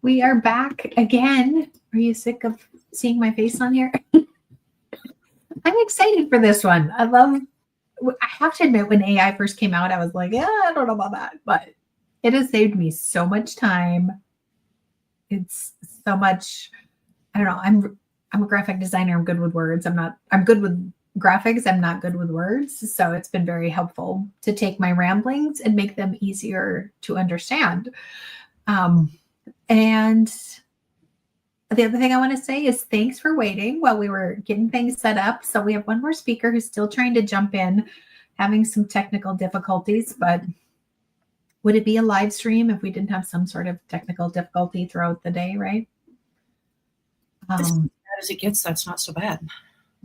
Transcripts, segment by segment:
We are back again. Are you sick of seeing my face on here? I'm excited for this one. I have to admit, when AI first came out, I was like, yeah, I don't know about that, but it has saved me so much time. It's so much, I don't know. I'm a graphic designer. I'm good with words. I'm good with graphics. I'm not good with words. So it's been very helpful to take my ramblings and make them easier to understand. And the other thing I want to say is thanks for waiting while we were getting things set up. So we have one more speaker who's still trying to jump in, having some technical difficulties, but would it be a live stream if we didn't have some sort of technical difficulty throughout the day, right? As bad as it gets, that's not so bad.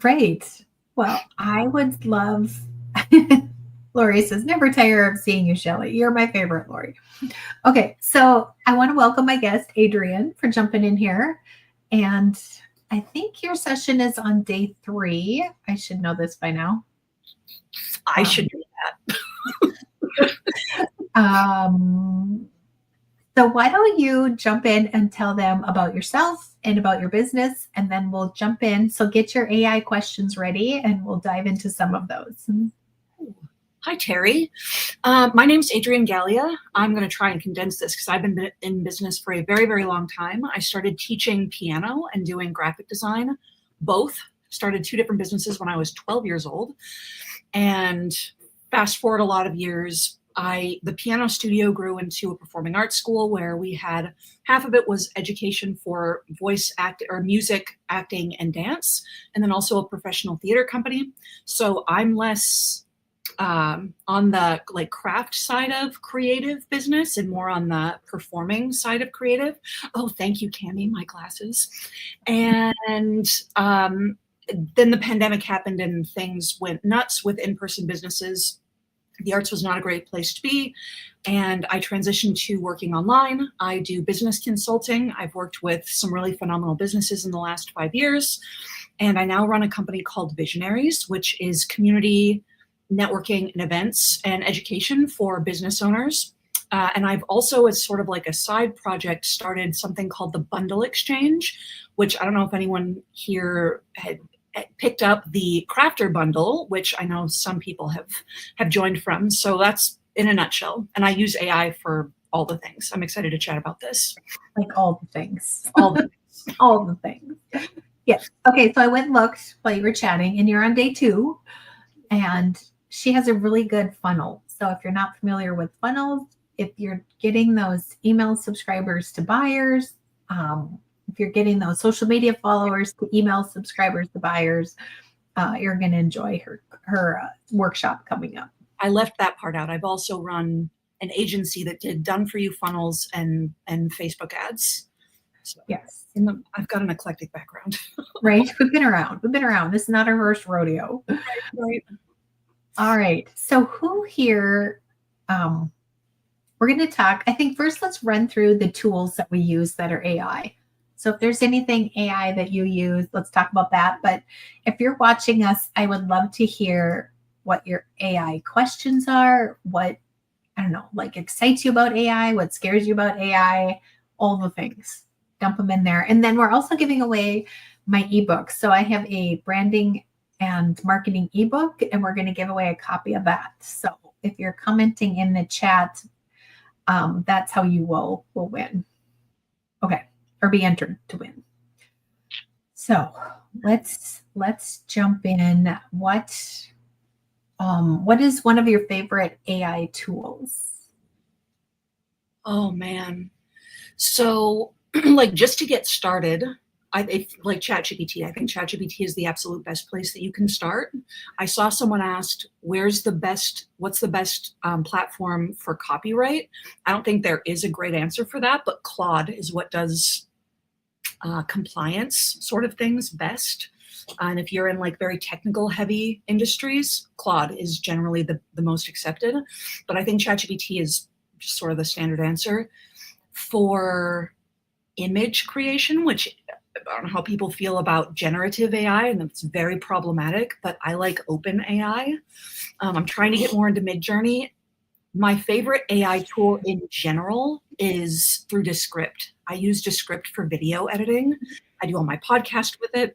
Right. Well, I would love, Lori says, never tire of seeing you, Chelly. You're my favorite, Lori. Okay, so I want to welcome my guest, Adrian, for jumping in here. And I think your session is on day 3. I should know this by now. I should do that. So why don't you jump in and tell them about yourself and about your business, and then we'll jump in. So get your AI questions ready, and we'll dive into some of those. Hi, Terry. My name's Adriane Gallia. I'm going to try and condense this because I've been in business for a very, very long time. I started teaching piano and doing graphic design, both. Started 2 different businesses when I was 12 years old. And fast forward a lot of years, the piano studio grew into a performing arts school where we had half of it was education for voice act or music, acting, and dance, and then also a professional theater company. So I'm less on the craft side of creative business and more on the performing side of creative. Oh, thank you, Cammie, my glasses. And then the pandemic happened and things went nuts with in-person businesses. The arts was not a great place to be. And I transitioned to working online. I do business consulting. I've worked with some really phenomenal businesses in the last 5 years. And I now run a company called Visionaries, which is community networking and events and education for business owners. And I've also, as sort of like a side project, started something called the Bundle Exchange, which I don't know if anyone here had picked up the Crafter Bundle, which I know some people have joined from. So that's in a nutshell. And I use AI for all the things. I'm excited to chat about this. Like all the things. All the things. All the things. Yes. Okay, so I went and looked while you were chatting, and you're on day 2. And she has a really good funnel. So if you're not familiar with funnels, if you're getting those email subscribers to buyers, if you're getting those social media followers to email subscribers to buyers, you're going to enjoy her workshop coming up. I left that part out. I've also run an agency that did done-for-you funnels and Facebook ads. So yes. I've got an eclectic background. Right. We've been around. This is not our first rodeo. Right. All right. So who here, we're going to talk, I think first let's run through the tools that we use that are AI. So if there's anything AI that you use, let's talk about that. But if you're watching us, I would love to hear what your AI questions are, what, I don't know, like excites you about AI, what scares you about AI, all the things. Dump them in there. And then we're also giving away my ebook. So I have a branding and marketing ebook, and we're going to give away a copy of that. So if you're commenting in the chat, that's how you will win. Okay. Or be entered to win. So let's jump in. What is one of your favorite AI tools? Oh man. So like just to get started, I like ChatGPT. I think ChatGPT is the absolute best place that you can start. I saw someone asked, what's the best platform for copyright? I don't think there is a great answer for that, but Claude is what does compliance sort of things best. And if you're in like very technical heavy industries, Claude is generally the most accepted. But I think ChatGPT is just sort of the standard answer. For image creation, which I don't know how people feel about generative AI, and it's very problematic, but I like open AI. I'm trying to get more into Midjourney. My favorite AI tool in general is through Descript. I use Descript for video editing. I do all my podcast with it.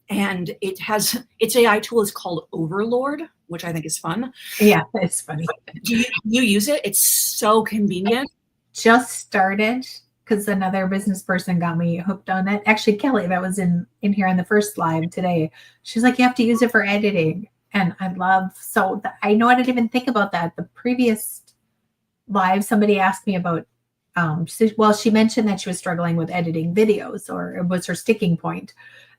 And its AI tool is called Overlord, which I think is fun. Yeah, it's funny. Do you use it? It's so convenient. Just started because another business person got me hooked on it. Actually, Kelly, that was in here on the first live today. She's like, you have to use it for editing. And I know I didn't even think about that. The previous live, somebody asked me about, she mentioned that she was struggling with editing videos, or it was her sticking point.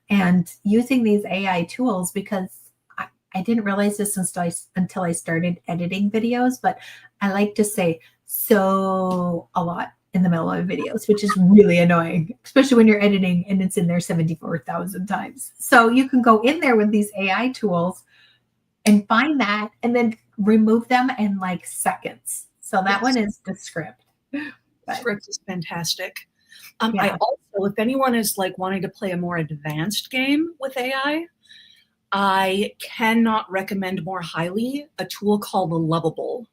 And using these AI tools, because I didn't realize this until I started editing videos, but I like to say so a lot in the middle of videos, which is really annoying, especially when you're editing and it's in there 74,000 times. So you can go in there with these AI tools and find that and then remove them in like seconds. So that one is Descript. Descript is fantastic. Yeah. I also, if anyone is like wanting to play a more advanced game with AI, I cannot recommend more highly a tool called Lovable.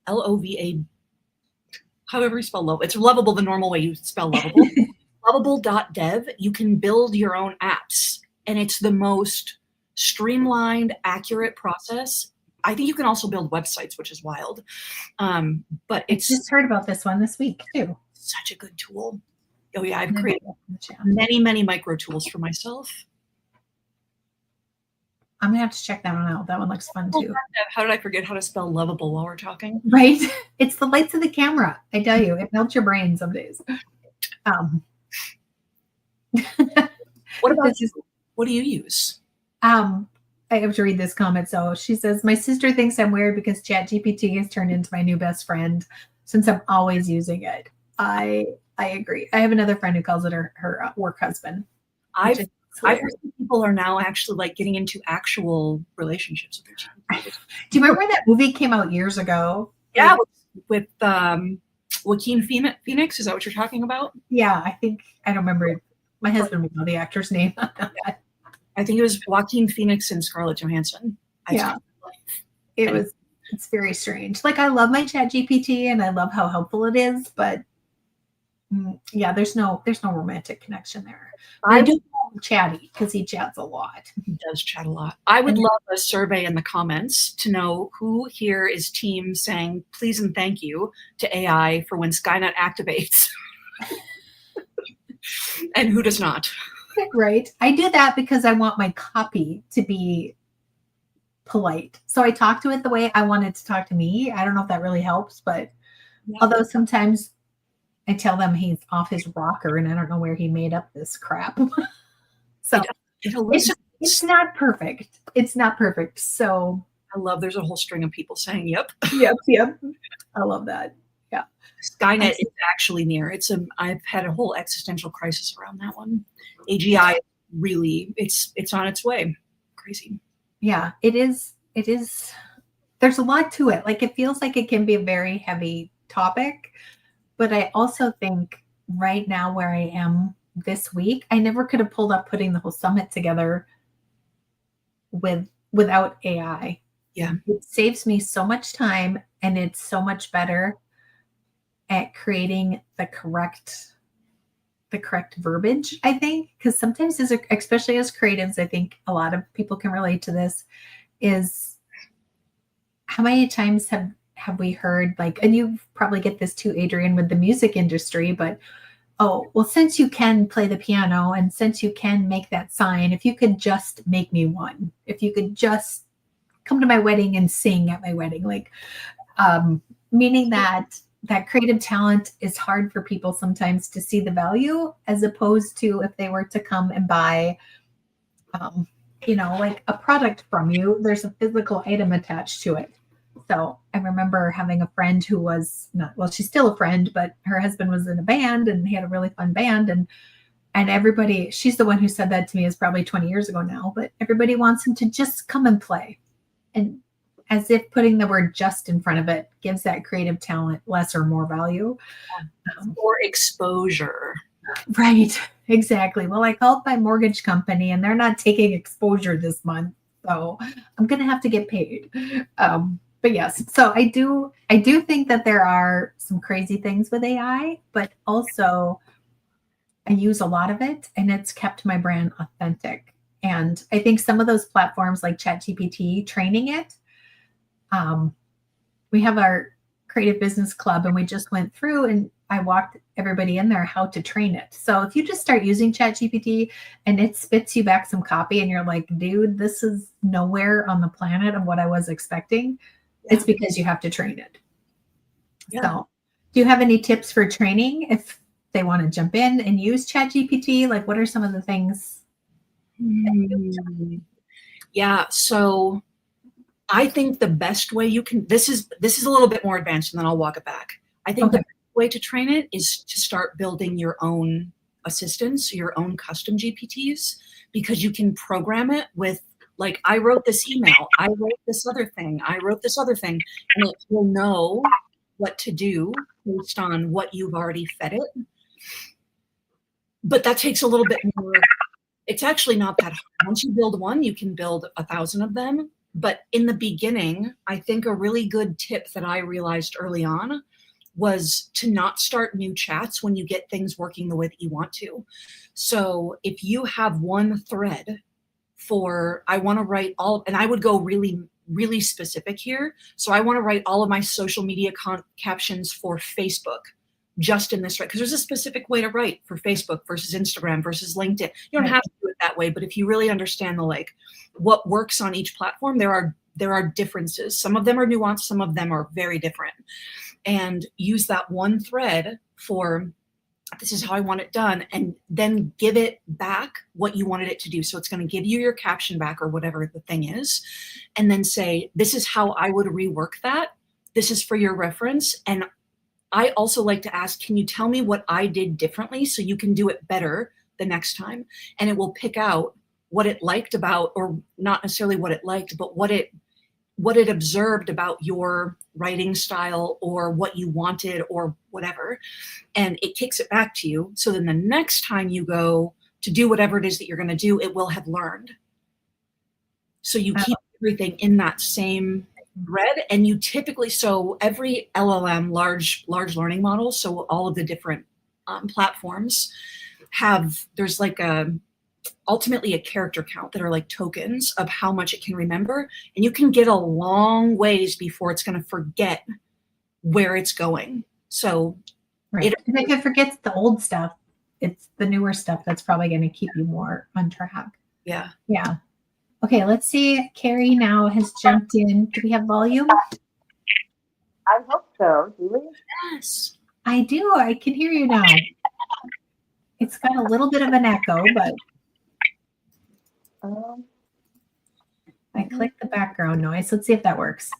Lova, however you spell Lovable. It's Lovable the normal way you spell Lovable. Lovable.dev. You can build your own apps, and it's the most streamlined, accurate process. I think you can also build websites, which is wild. But I just heard about this one this week too. Such a good tool. Oh yeah, I've created many, many micro tools for myself. I'm gonna have to check that one out. That one looks fun too. How did I forget how to spell lovable while we're talking? Right? It's the lights of the camera. I tell you, it melts your brain some days. What about you? What do you use? I have to read this comment. So she says, my sister thinks I'm weird because ChatGPT has turned into my new best friend since I'm always using it. I agree. I have another friend who calls it her work husband. I've heard people are now actually like getting into actual relationships with their GPT. Do you remember when that movie came out years ago? Yeah, with Joaquin Phoenix. Is that what you're talking about? Yeah, I don't remember. My husband would know the actor's name. I think it was Joaquin Phoenix and Scarlett Johansson. It's very strange. Like, I love my ChatGPT and I love how helpful it is, but yeah, there's no romantic connection there. I do call him Chatty because he chats a lot. He does chat a lot. I would love a survey in the comments to know who here is team saying please and thank you to AI for when Skynet activates and who does not. Right. I do that because I want my copy to be polite. So I talk to it the way I want it to talk to me. I don't know if that really helps, but although sometimes I tell them he's off his rocker and I don't know where he made up this crap. So it's not perfect. It's not perfect. So I love there's a whole string of people saying, yep. Yep. I love that. Yeah. Skynet is actually near. I've had a whole existential crisis around that one. AGI really, it's on its way. Crazy. Yeah, it is. There's a lot to it. Like, it feels like it can be a very heavy topic, but I also think right now where I am this week, I never could have pulled up putting the whole summit together without AI. Yeah. It saves me so much time and it's so much better at creating the correct verbiage, I think, because sometimes especially as creatives, I think a lot of people can relate to this, is how many times have we heard, like, and you probably get this too, Adrian, with the music industry, but oh, well, since you can play the piano and since you can make that sign, if you could just make me one, if you could just come to my wedding and sing at my wedding, like, meaning that creative talent is hard for people sometimes to see the value, as opposed to if they were to come and buy, like a product from you, there's a physical item attached to it. So I remember having a friend who was she's still a friend, but her husband was in a band and he had a really fun band. And everybody, she's the one who said that to me, is probably 20 years ago now, but everybody wants him to just come and play. And as if putting the word just in front of it gives that creative talent less or more value. Or exposure. Right. Exactly. Well, I called my mortgage company and they're not taking exposure this month, so I'm going to have to get paid. But yes, so I do think that there are some crazy things with AI, but also I use a lot of it and it's kept my brand authentic. And I think some of those platforms like ChatGPT training it, we have our creative business club and we just went through and I walked everybody in there how to train it. So if you just start using ChatGPT and it spits you back some copy and you're like, dude, this is nowhere on the planet of what I was expecting, it's because you have to train it. Yeah. So do you have any tips for training if they want to jump in and use ChatGPT? Like what are some of the things? Yeah, so I think the best way you can, this is a little bit more advanced and then I'll walk it back. I think the best way to train it is to start building your own assistants, your own custom GPTs, because you can program it with like, I wrote this email, I wrote this other thing, I wrote this other thing, and it will know what to do based on what you've already fed it. But that takes a little bit more, it's actually not that hard. Once you build one, you can build 1,000 of them. But in the beginning, I think a really good tip that I realized early on was to not start new chats when you get things working the way that you want to. So if you have one thread for, I want to write all, and I would go really, really specific here. So I want to write all of my social media captions for Facebook just in this thread, because there's a specific way to write for Facebook versus Instagram versus LinkedIn. You don't have to do it that way, but if you really understand the like what works on each platform, there are differences. Some of them are nuanced, some of them are very different. And use that one thread for this is how I want it done, and then give it back what you wanted it to do. So it's going to give you your caption back or whatever the thing is, and then say, this is how I would rework that. This is for your reference. And I also like to ask, can you tell me what I did differently so you can do it better the next time? And it will pick out what it liked about, or not necessarily what it liked, but what it observed about your writing style or what you wanted or whatever. And it kicks it back to you. So then the next time you go to do whatever it is that you're going to do, it will have learned. So you keep everything in that same thread, and you typically, so every LLM, large learning model, so all of the different platforms have, there's like ultimately a character count that are like tokens of how much it can remember, and you can get a long ways before it's going to forget where it's going. So and if it forgets the old stuff, it's the newer stuff that's probably going to keep you more on track. Yeah. Okay, let's see. Carrie now has jumped in. Do we have volume? I hope so. Do we? Yes. I do. I can hear you now. It's got a little bit of an echo, but I clicked the background noise. Let's see if that works.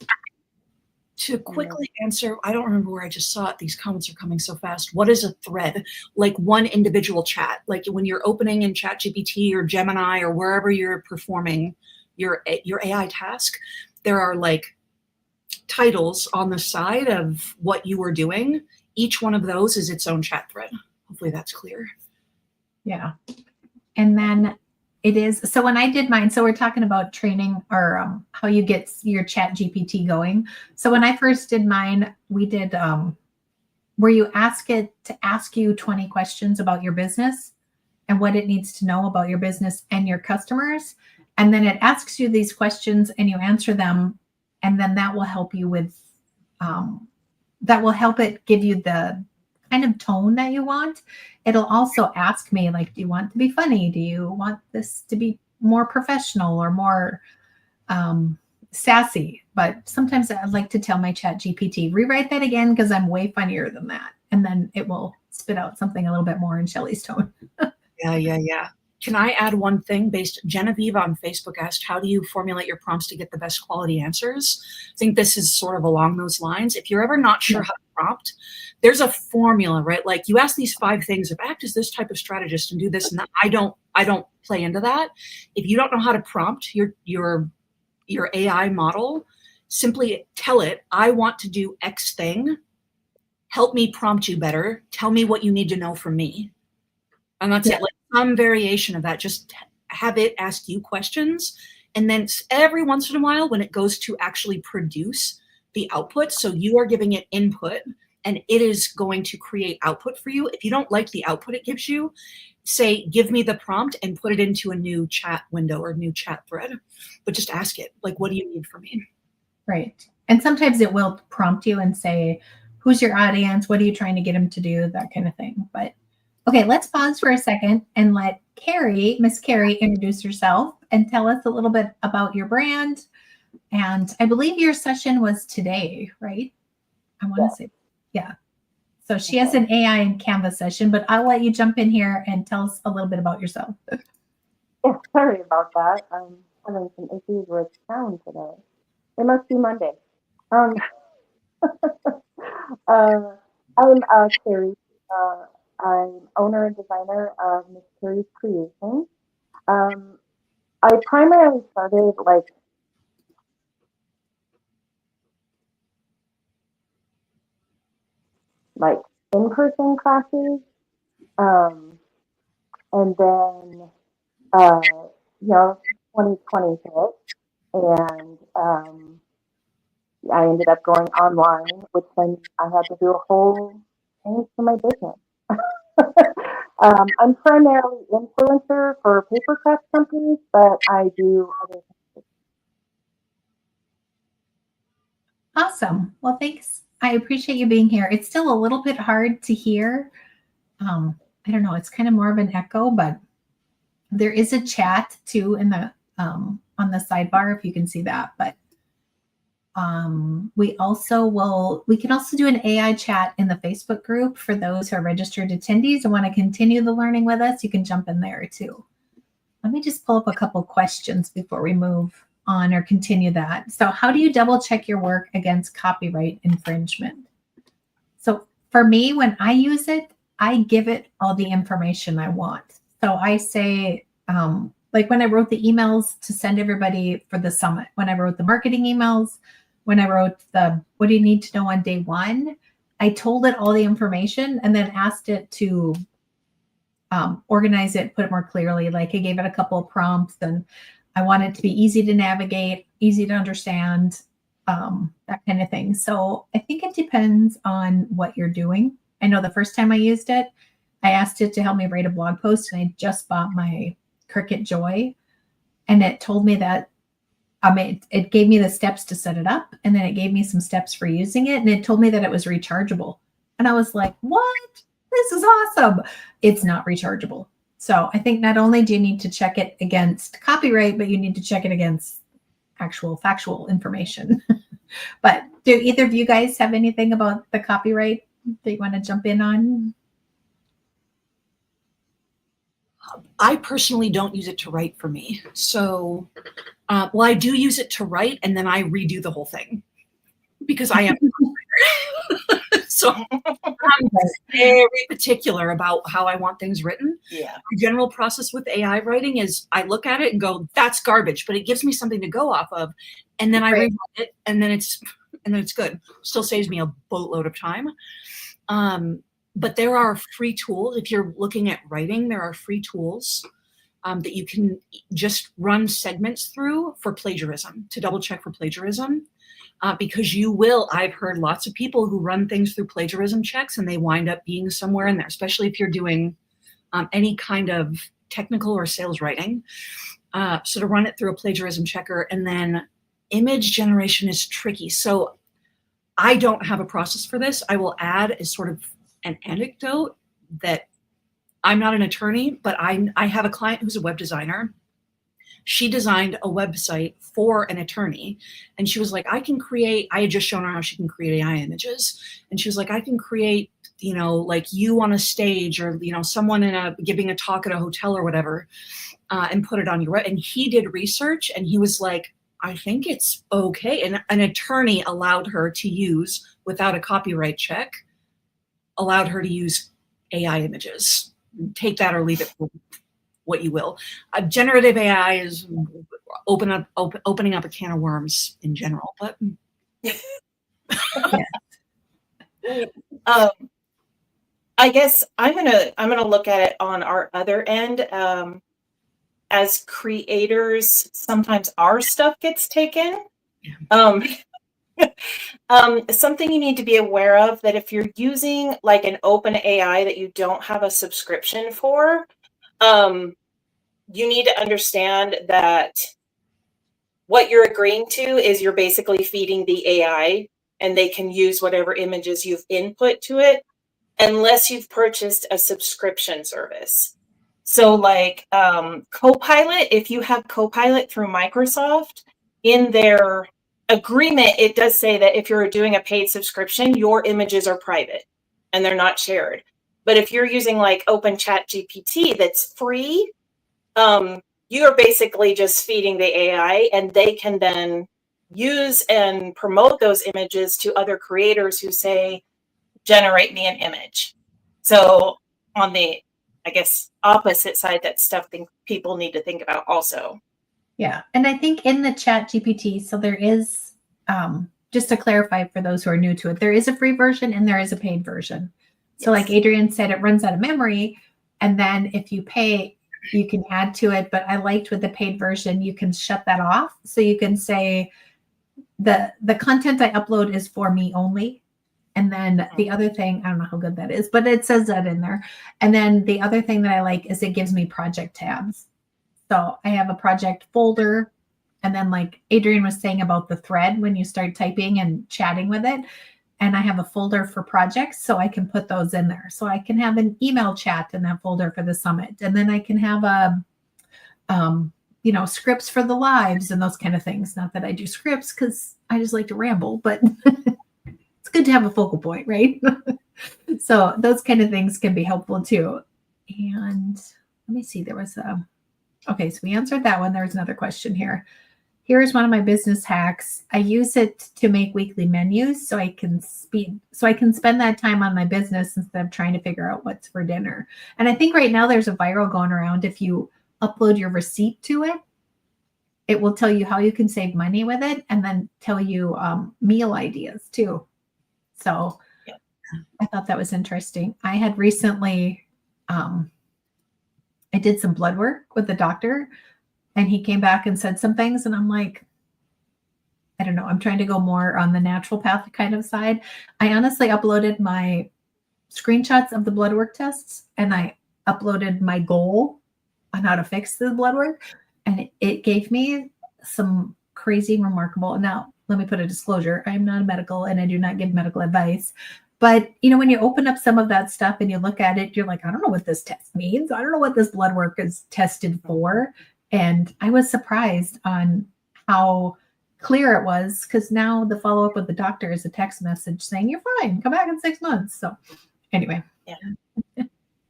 To quickly answer, I don't remember where I just saw it. These comments are coming so fast. What is a thread? Like one individual chat. Like when you're opening in ChatGPT or Gemini or wherever you're performing your AI task, there are like titles on the side of what you were doing. Each one of those is its own chat thread. Hopefully that's clear. Yeah. And then it is, so when I did mine, so we're talking about training or how you get your chat GPT going. So when I first did mine, we did where you ask it to ask you 20 questions about your business and what it needs to know about your business and your customers. And then it asks you these questions and you answer them. And then that will help you with, that will help it give you the kind of tone that you want. It'll also ask me, like, do you want to be funny? Do you want this to be more professional or more sassy? But sometimes I like to tell my chat GPT, rewrite that again because I'm way funnier than that. And then it will spit out something a little bit more in Chelly's tone. Yeah. Can I add one thing? Genevieve on Facebook asked, how do you formulate your prompts to get the best quality answers? I think this is sort of along those lines. If you're ever not sure how to prompt, there's a formula, right? Like you ask these 5 things of act as this type of strategist and do this. And I don't play into that. If you don't know how to prompt your AI model, simply tell it, I want to do X thing. Help me prompt you better. Tell me what you need to know from me. And that's it. Like some variation of that. Just have it ask you questions. And then every once in a while, when it goes to actually produce the output. So you are giving it input and it is going to create output for you. If you don't like the output it gives you, say, give me the prompt and put it into a new chat window or new chat thread. But just ask it, like, what do you need from me? Right. And sometimes it will prompt you and say, who's your audience? What are you trying to get them to do? That kind of thing. But okay, let's pause for a second and let Carrie, Miss Carrie, introduce herself and tell us a little bit about your brand. And I believe your session was today, right? I want to say, yeah. So she has an AI and Canvas session, but I'll let you jump in here and tell us a little bit about yourself. Yeah, sorry about that. I'm having some issues with sound today. It must be Monday. Um, I'm Carrie. I'm owner and designer of Miss Carrie's Creations. I primarily started like in-person classes, and then 2020 hit, and I ended up going online, which then I had to do a whole change to my business. I'm primarily influencer for paper craft companies, but I do other things. Awesome. Well, thanks. I appreciate you being here. It's still a little bit hard to hear. I don't know. It's kind of more of an echo, but there is a chat too in the on the sidebar if you can see that. But we can also do an AI chat in the Facebook group for those who are registered attendees and want to continue the learning with us. You can jump in there too. Let me just pull up a couple questions before we move on or continue that. So how do you double check your work against copyright infringement? So for me, when I use it, I give it all the information I want. So I say, like when I wrote the emails to send everybody for the summit, when I wrote the marketing emails, when I wrote the what do you need to know on day one, I told it all the information and then asked it to organize it, put it more clearly. Like I gave it a couple of prompts and I want it to be easy to navigate, easy to understand, that kind of thing. So I think it depends on what you're doing. I know the first time I used it, I asked it to help me write a blog post and I just bought my Cricut Joy and it told me that it gave me the steps to set it up and then it gave me some steps for using it and it told me that it was rechargeable. And I was like, what? This is awesome. It's not rechargeable. So I think not only do you need to check it against copyright, but you need to check it against actual factual information. But do either of you guys have anything about the copyright that you want to jump in on? I personally don't use it to write for me. So, well, I do use it to write and then I redo the whole thing because I am so I'm very particular about how I want things written. Yeah. My general process with AI writing is I look at it and go, that's garbage, but it gives me something to go off of. And then I rewrite it and then it's good. Still saves me a boatload of time. But there are free tools. If you're looking at writing, there are free tools that you can just run segments through for plagiarism, to double check for plagiarism. Because I've heard lots of people who run things through plagiarism checks and they wind up being somewhere in there, especially if you're doing any kind of technical or sales writing. So to run it through a plagiarism checker, and then image generation is tricky. So I don't have a process for this. I will add as sort of an anecdote that I'm not an attorney, but I have a client who's a web designer. She designed a website for an attorney and she was like, I had just shown her how she can create AI images. And she was like, I can create, like you on a stage or, someone giving a talk at a hotel or whatever, and put it on your, and he did research and he was like, I think it's okay. And an attorney allowed her to use, without a copyright check, allowed her to use AI images. Take that or leave it, what you will. Generative AI is opening up a can of worms in general, but I guess I'm gonna look at it on our other end. As creators, sometimes our stuff gets taken. Something you need to be aware of, that if you're using like an open AI that you don't have a subscription for, you need to understand that what you're agreeing to is you're basically feeding the AI, and they can use whatever images you've input to it unless you've purchased a subscription service. So like Copilot, if you have Copilot through Microsoft, in their agreement, it does say that if you're doing a paid subscription, your images are private and they're not shared. But if you're using like Open Chat GPT that's free, you are basically just feeding the AI, and they can then use and promote those images to other creators who say, generate me an image. So on the, I guess, opposite side, that's stuff people need to think about also. Yeah. And I think in the Chat GPT, so there is, just to clarify for those who are new to it, there is a free version and there is a paid version. So like Adrian said, it runs out of memory. And then if you pay, you can add to it. But I liked with the paid version, you can shut that off. So you can say the content I upload is for me only. And then the other thing, I don't know how good that is, but it says that in there. And then the other thing that I like is it gives me project tabs. So I have a project folder. And then like Adrian was saying about the thread, when you start typing and chatting with it, and I have a folder for projects, so I can put those in there. So I can have an email chat in that folder for the summit. And then I can have scripts for the lives and those kind of things. Not that I do scripts because I just like to ramble, but it's good to have a focal point, right? So those kind of things can be helpful too. And let me see, there was okay, so we answered that one. There was another question here. Here's one of my business hacks. I use it to make weekly menus so I can spend that time on my business instead of trying to figure out what's for dinner. And I think right now there's a viral going around. If you upload your receipt to it, it will tell you how you can save money with it, and then tell you meal ideas too. So yeah. I thought that was interesting. I had recently, I did some blood work with the doctor, and he came back and said some things, and I'm like, I don't know. I'm trying to go more on the naturopath kind of side. I honestly uploaded my screenshots of the blood work tests, and I uploaded my goal on how to fix the blood work, and it gave me some crazy, remarkable. Now, let me put a disclosure. I'm not a medical, and I do not give medical advice. But, when you open up some of that stuff and you look at it, you're like, I don't know what this test means. I don't know what this blood work is tested for. And I was surprised on how clear it was, because now the follow-up with the doctor is a text message saying, you're fine, come back in 6 months. So anyway. Yeah.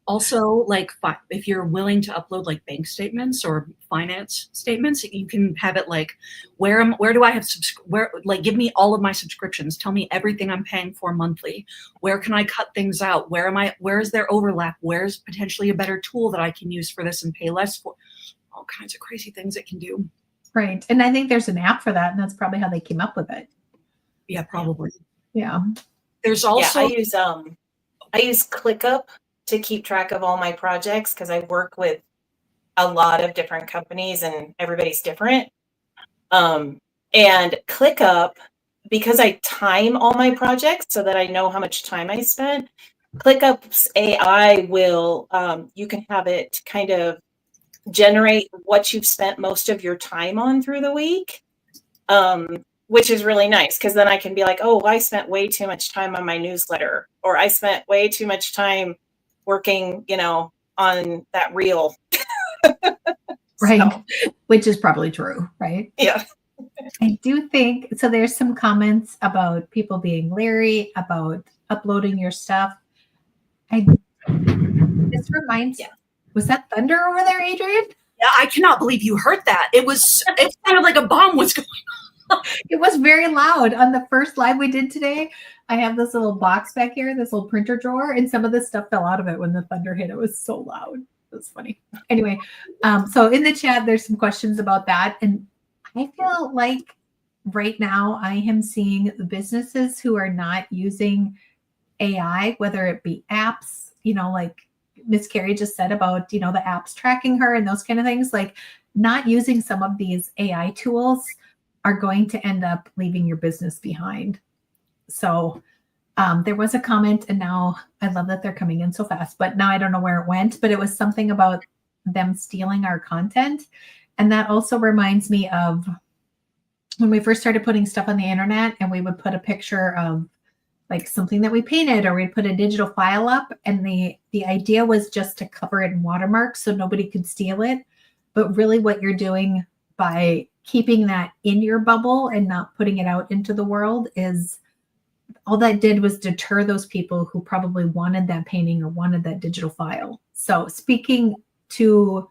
Also, like if you're willing to upload like bank statements or finance statements, you can have it like, where do I have give me all of my subscriptions, tell me everything I'm paying for monthly, where can I cut things out, where is there overlap, where's potentially a better tool that I can use for this and pay less for. All kinds of crazy things it can do. Right. And I think there's an app for that, and that's probably how they came up with it. Yeah, probably. Yeah. There's also I use ClickUp to keep track of all my projects, because I work with a lot of different companies and everybody's different. And ClickUp, because I time all my projects so that I know how much time I spent, ClickUp's AI will, you can have it kind of generate what you've spent most of your time on through the week, which is really nice, because then I can be like, oh, I spent way too much time on my newsletter, or I spent way too much time working, on that reel. Right. So. Which is probably true, right? Yeah. I do think, so there's some comments about people being leery about uploading your stuff. This reminds, was that thunder over there, Adrian? Yeah, I cannot believe you heard that. It sounded like a bomb was going on. It was very loud on the first live we did today. I have this little box back here, this little printer drawer, and some of this stuff fell out of it when the thunder hit. It was so loud. It was funny. Anyway, so in the chat, there's some questions about that. And I feel like right now I am seeing businesses who are not using AI, whether it be apps, like Miss Carrie just said about, the apps tracking her and those kind of things, like not using some of these AI tools are going to end up leaving your business behind. So there was a comment, and now I love that they're coming in so fast, but now I don't know where it went, but it was something about them stealing our content. And that also reminds me of when we first started putting stuff on the internet, and we would put a picture of like something that we painted, or we'd put a digital file up, and the idea was just to cover it in watermarks so nobody could steal it. But really what you're doing by keeping that in your bubble and not putting it out into the world is all that did was deter those people who probably wanted that painting or wanted that digital file. So speaking to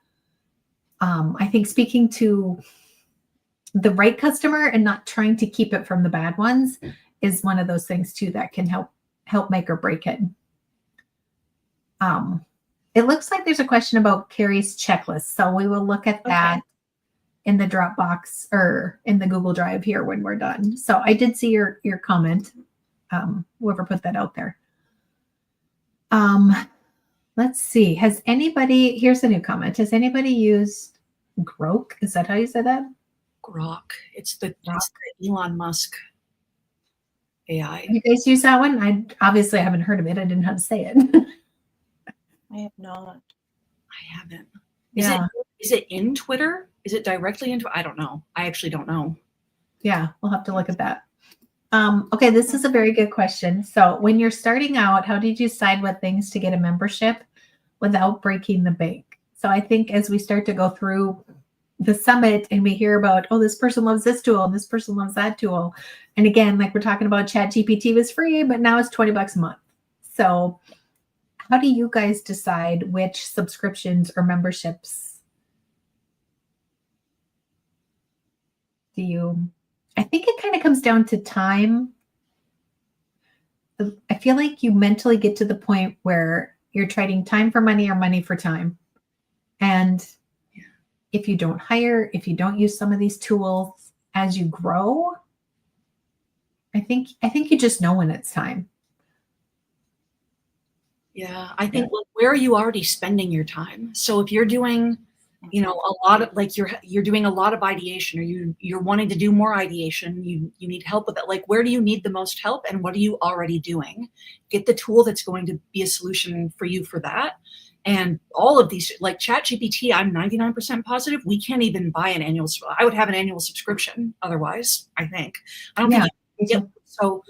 the right customer and not trying to keep it from the bad ones is one of those things too that can help make or break it. It looks like there's a question about Carrie's checklist, so we will look at that in the Dropbox or in the Google Drive here when we're done. So I did see your comment, whoever put that out there. Let's see. Here's a new comment. Has anybody used Grok? Is that how you said that? Grok. It's the Elon Musk AI. You guys use that one? I haven't heard of it. I didn't know how to say it. I have not. I haven't. Yeah. Is it in Twitter? Is it directly into? I don't know. I actually don't know. Yeah, we'll have to look at that. Okay, this is a very good question. So when you're starting out, how did you decide what things to get a membership without breaking the bank? So I think as we start to go through the summit and we hear about, oh, this person loves this tool and this person loves that tool. And again, like we're talking about, ChatGPT was free, but now it's $20 a month. So how do you guys decide which subscriptions or memberships I think it kind of comes down to time. I feel like you mentally get to the point where you're trading time for money or money for time. And if you don't use some of these tools as you grow, I think you just know when it's time. Yeah, I think where are you already spending your time? So if you're doing, a lot of like you're doing a lot of ideation, or you're wanting to do more ideation, you need help with it. Like, where do you need the most help, and what are you already doing? Get the tool that's going to be a solution for you for that. And all of these, like ChatGPT, I'm 99% positive we can't even buy an annual. I would have an annual subscription otherwise. I think I don't think you can get, so.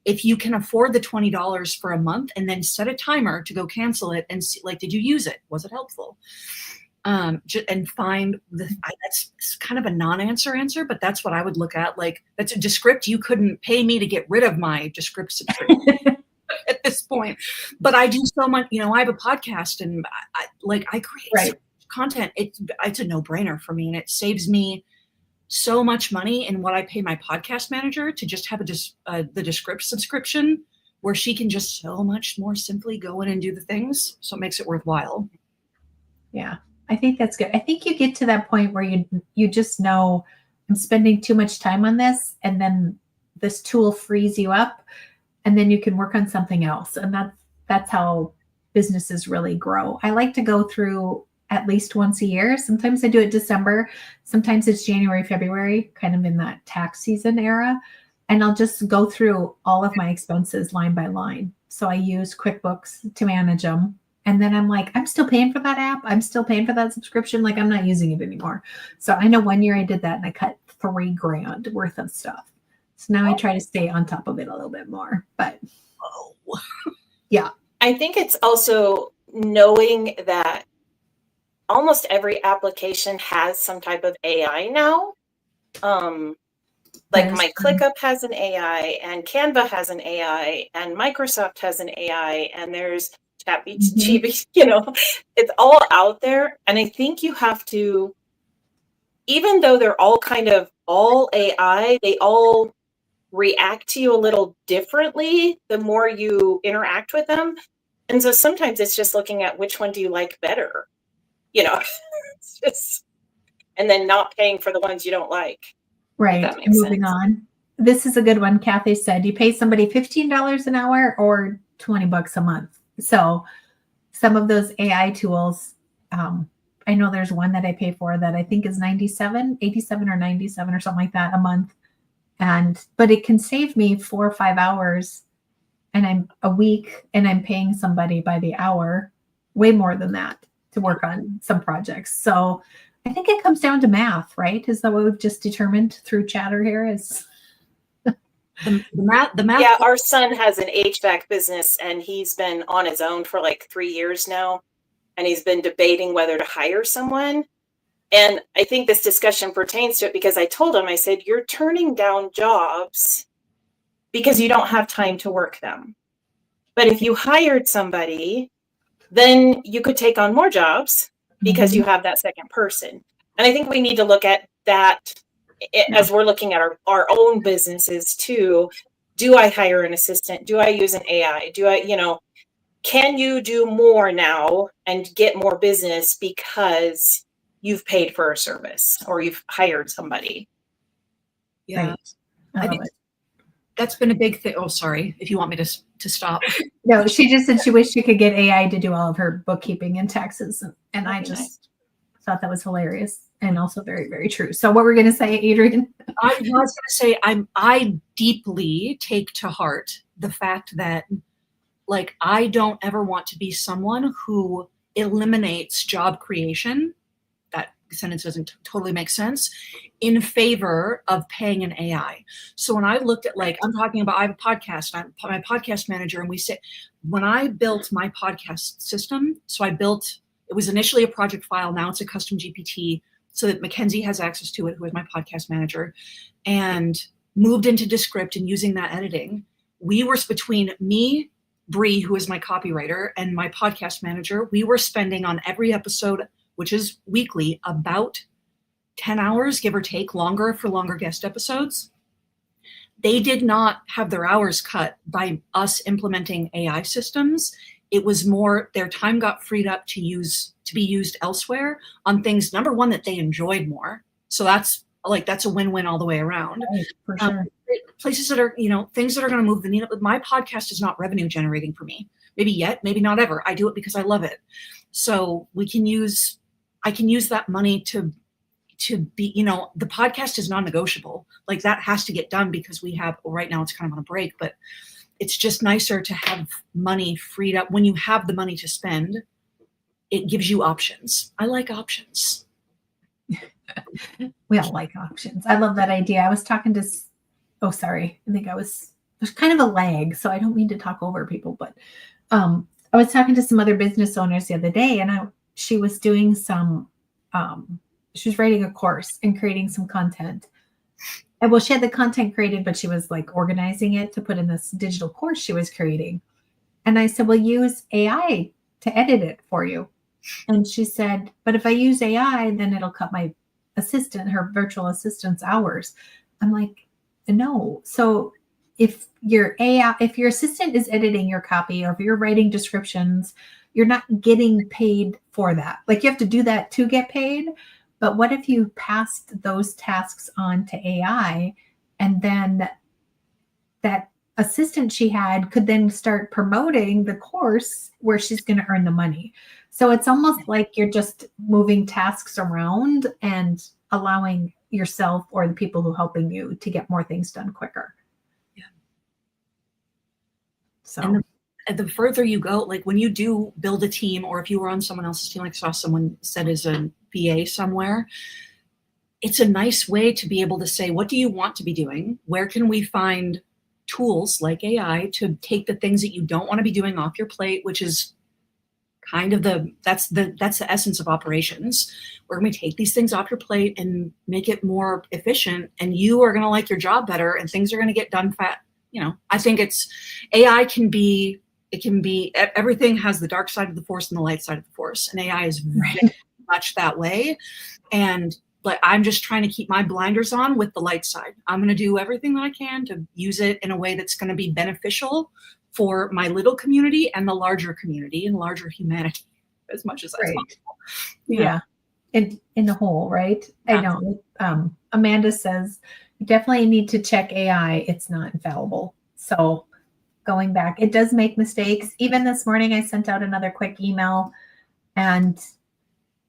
If you can afford the $20 for a month and then set a timer to go cancel it and see, like, did you use it? Was it helpful? And find that's kind of a non-answer answer, but that's what I would look at. Like, that's a Descript. You couldn't pay me to get rid of my Descript subscription at this point, but I do so much, I have a podcast and I create so much content. It's a no-brainer for me, and it saves me so much money in what I pay my podcast manager to just have the Descript subscription, where she can just so much more simply go in and do the things. So it makes it worthwhile. Yeah, I think that's good. I think you get to that point where you just know, I'm spending too much time on this, and then this tool frees you up, and then you can work on something else. And that's how businesses really grow. I like to go through at least once a year. Sometimes I do it December. Sometimes it's January, February, kind of in that tax season era. And I'll just go through all of my expenses line by line. So I use QuickBooks to manage them. And then I'm like, I'm still paying for that app. I'm still paying for that subscription. Like, I'm not using it anymore. So I know one year I did that and I cut $3,000 worth of stuff. So now I try to stay on top of it a little bit more, but yeah. I think it's also knowing that almost every application has some type of AI now. Like my ClickUp has an AI, and Canva has an AI, and Microsoft has an AI, and there's ChatGPT, it's all out there. And I think you have to, even though they're all kind of all AI, they all react to you a little differently the more you interact with them. And so sometimes it's just looking at which one do you like better, it's just, and then not paying for the ones you don't like. Right. Moving on. This is a good one. Kathy said, you pay somebody $15 an hour or $20 a month. So some of those AI tools, I know there's one that I pay for that I think is 87 or 97 or something like that a month. But it can save me 4 or 5 hours and I'm a week and I'm paying somebody by the hour, way more than that to work on some projects. So I think it comes down to math, right? Is that what we've just determined through chatter here is the math. Yeah, our son has an HVAC business and he's been on his own for like 3 years now. And he's been debating whether to hire someone. And I think this discussion pertains to it because I told him, I said, you're turning down jobs because you don't have time to work them. But if you hired somebody, then you could take on more jobs because you have that second person. And I think we need to look at that as we're looking at our own businesses too. Do I hire an assistant? Do I use an AI? Do I, can you do more now and get more business because you've paid for a service or you've hired somebody? Yeah. right. I think that's been a big thing. Oh, sorry. If you want me to stop. No, she just said she wished she could get AI to do all of her bookkeeping and taxes. And I just thought that was hilarious and also very, very true. So what we're going to say, Adrian? I was going to say, I deeply take to heart the fact that like, I don't ever want to be someone who eliminates job creation. That sentence doesn't totally make sense in favor of paying an AI. So when I looked at I have a podcast, I'm my podcast manager. And we say, when I built my podcast system, it was initially a project file. Now it's a custom GPT so that Mackenzie has access to it, who is my podcast manager, and moved into Descript and using that editing. We were between me, Bree, who is my copywriter, and my podcast manager, we were spending on every episode, which is weekly, about 10 hours, give or take, longer for longer guest episodes. They did not have their hours cut by us implementing AI systems. It was more their time got freed up to be used elsewhere on things, number one, that they enjoyed more. So that's a win-win all the way around. Right, for sure. Places that are, things that are going to move the needle. My podcast is not revenue generating for me. Maybe yet, maybe not ever. I do it because I love it. So I can use that money to be, the podcast is non-negotiable. Like that has to get done because right now it's kind of on a break, but it's just nicer to have money freed up. When you have the money to spend, it gives you options. I like options. We all like options. I love that idea. I was talking to, sorry. I think there's kind of a lag, so I don't mean to talk over people, but I was talking to some other business owners the other day and she was doing she was writing a course and creating some content. And well, she had the content created, but she was organizing it to put in this digital course she was creating. And I said, well, use AI to edit it for you. And she said, but if I use AI, then it'll cut my her virtual assistant's hours. I'm like, no. So if your assistant is editing your copy or if you're writing descriptions, you're not getting paid for that. You have to do that to get paid. But what if you passed those tasks on to AI and then that assistant she had could then start promoting the course where she's going to earn the money? So it's almost like you're just moving tasks around and allowing yourself or the people who are helping you to get more things done quicker. Yeah. So and the further you go, when you do build a team, or if you were on someone else's team, I saw someone said as a VA somewhere, it's a nice way to be able to say, what do you want to be doing? Where can we find tools like AI to take the things that you don't want to be doing off your plate, which is kind of that's the essence of operations. We're going to take these things off your plate and make it more efficient, and you are going to like your job better, and things are going to get done fast. I think AI can be everything has the dark side of the force and the light side of the force, and AI is very much that way. And I'm just trying to keep my blinders on with the light side. I'm going to do everything that I can to use it in a way that's going to be beneficial for my little community and the larger community and larger humanity as much as that's possible. Yeah. In the whole, right? Yeah. I know. Amanda says, you definitely need to check AI. It's not infallible. So going back, it does make mistakes. Even this morning, I sent out another quick email and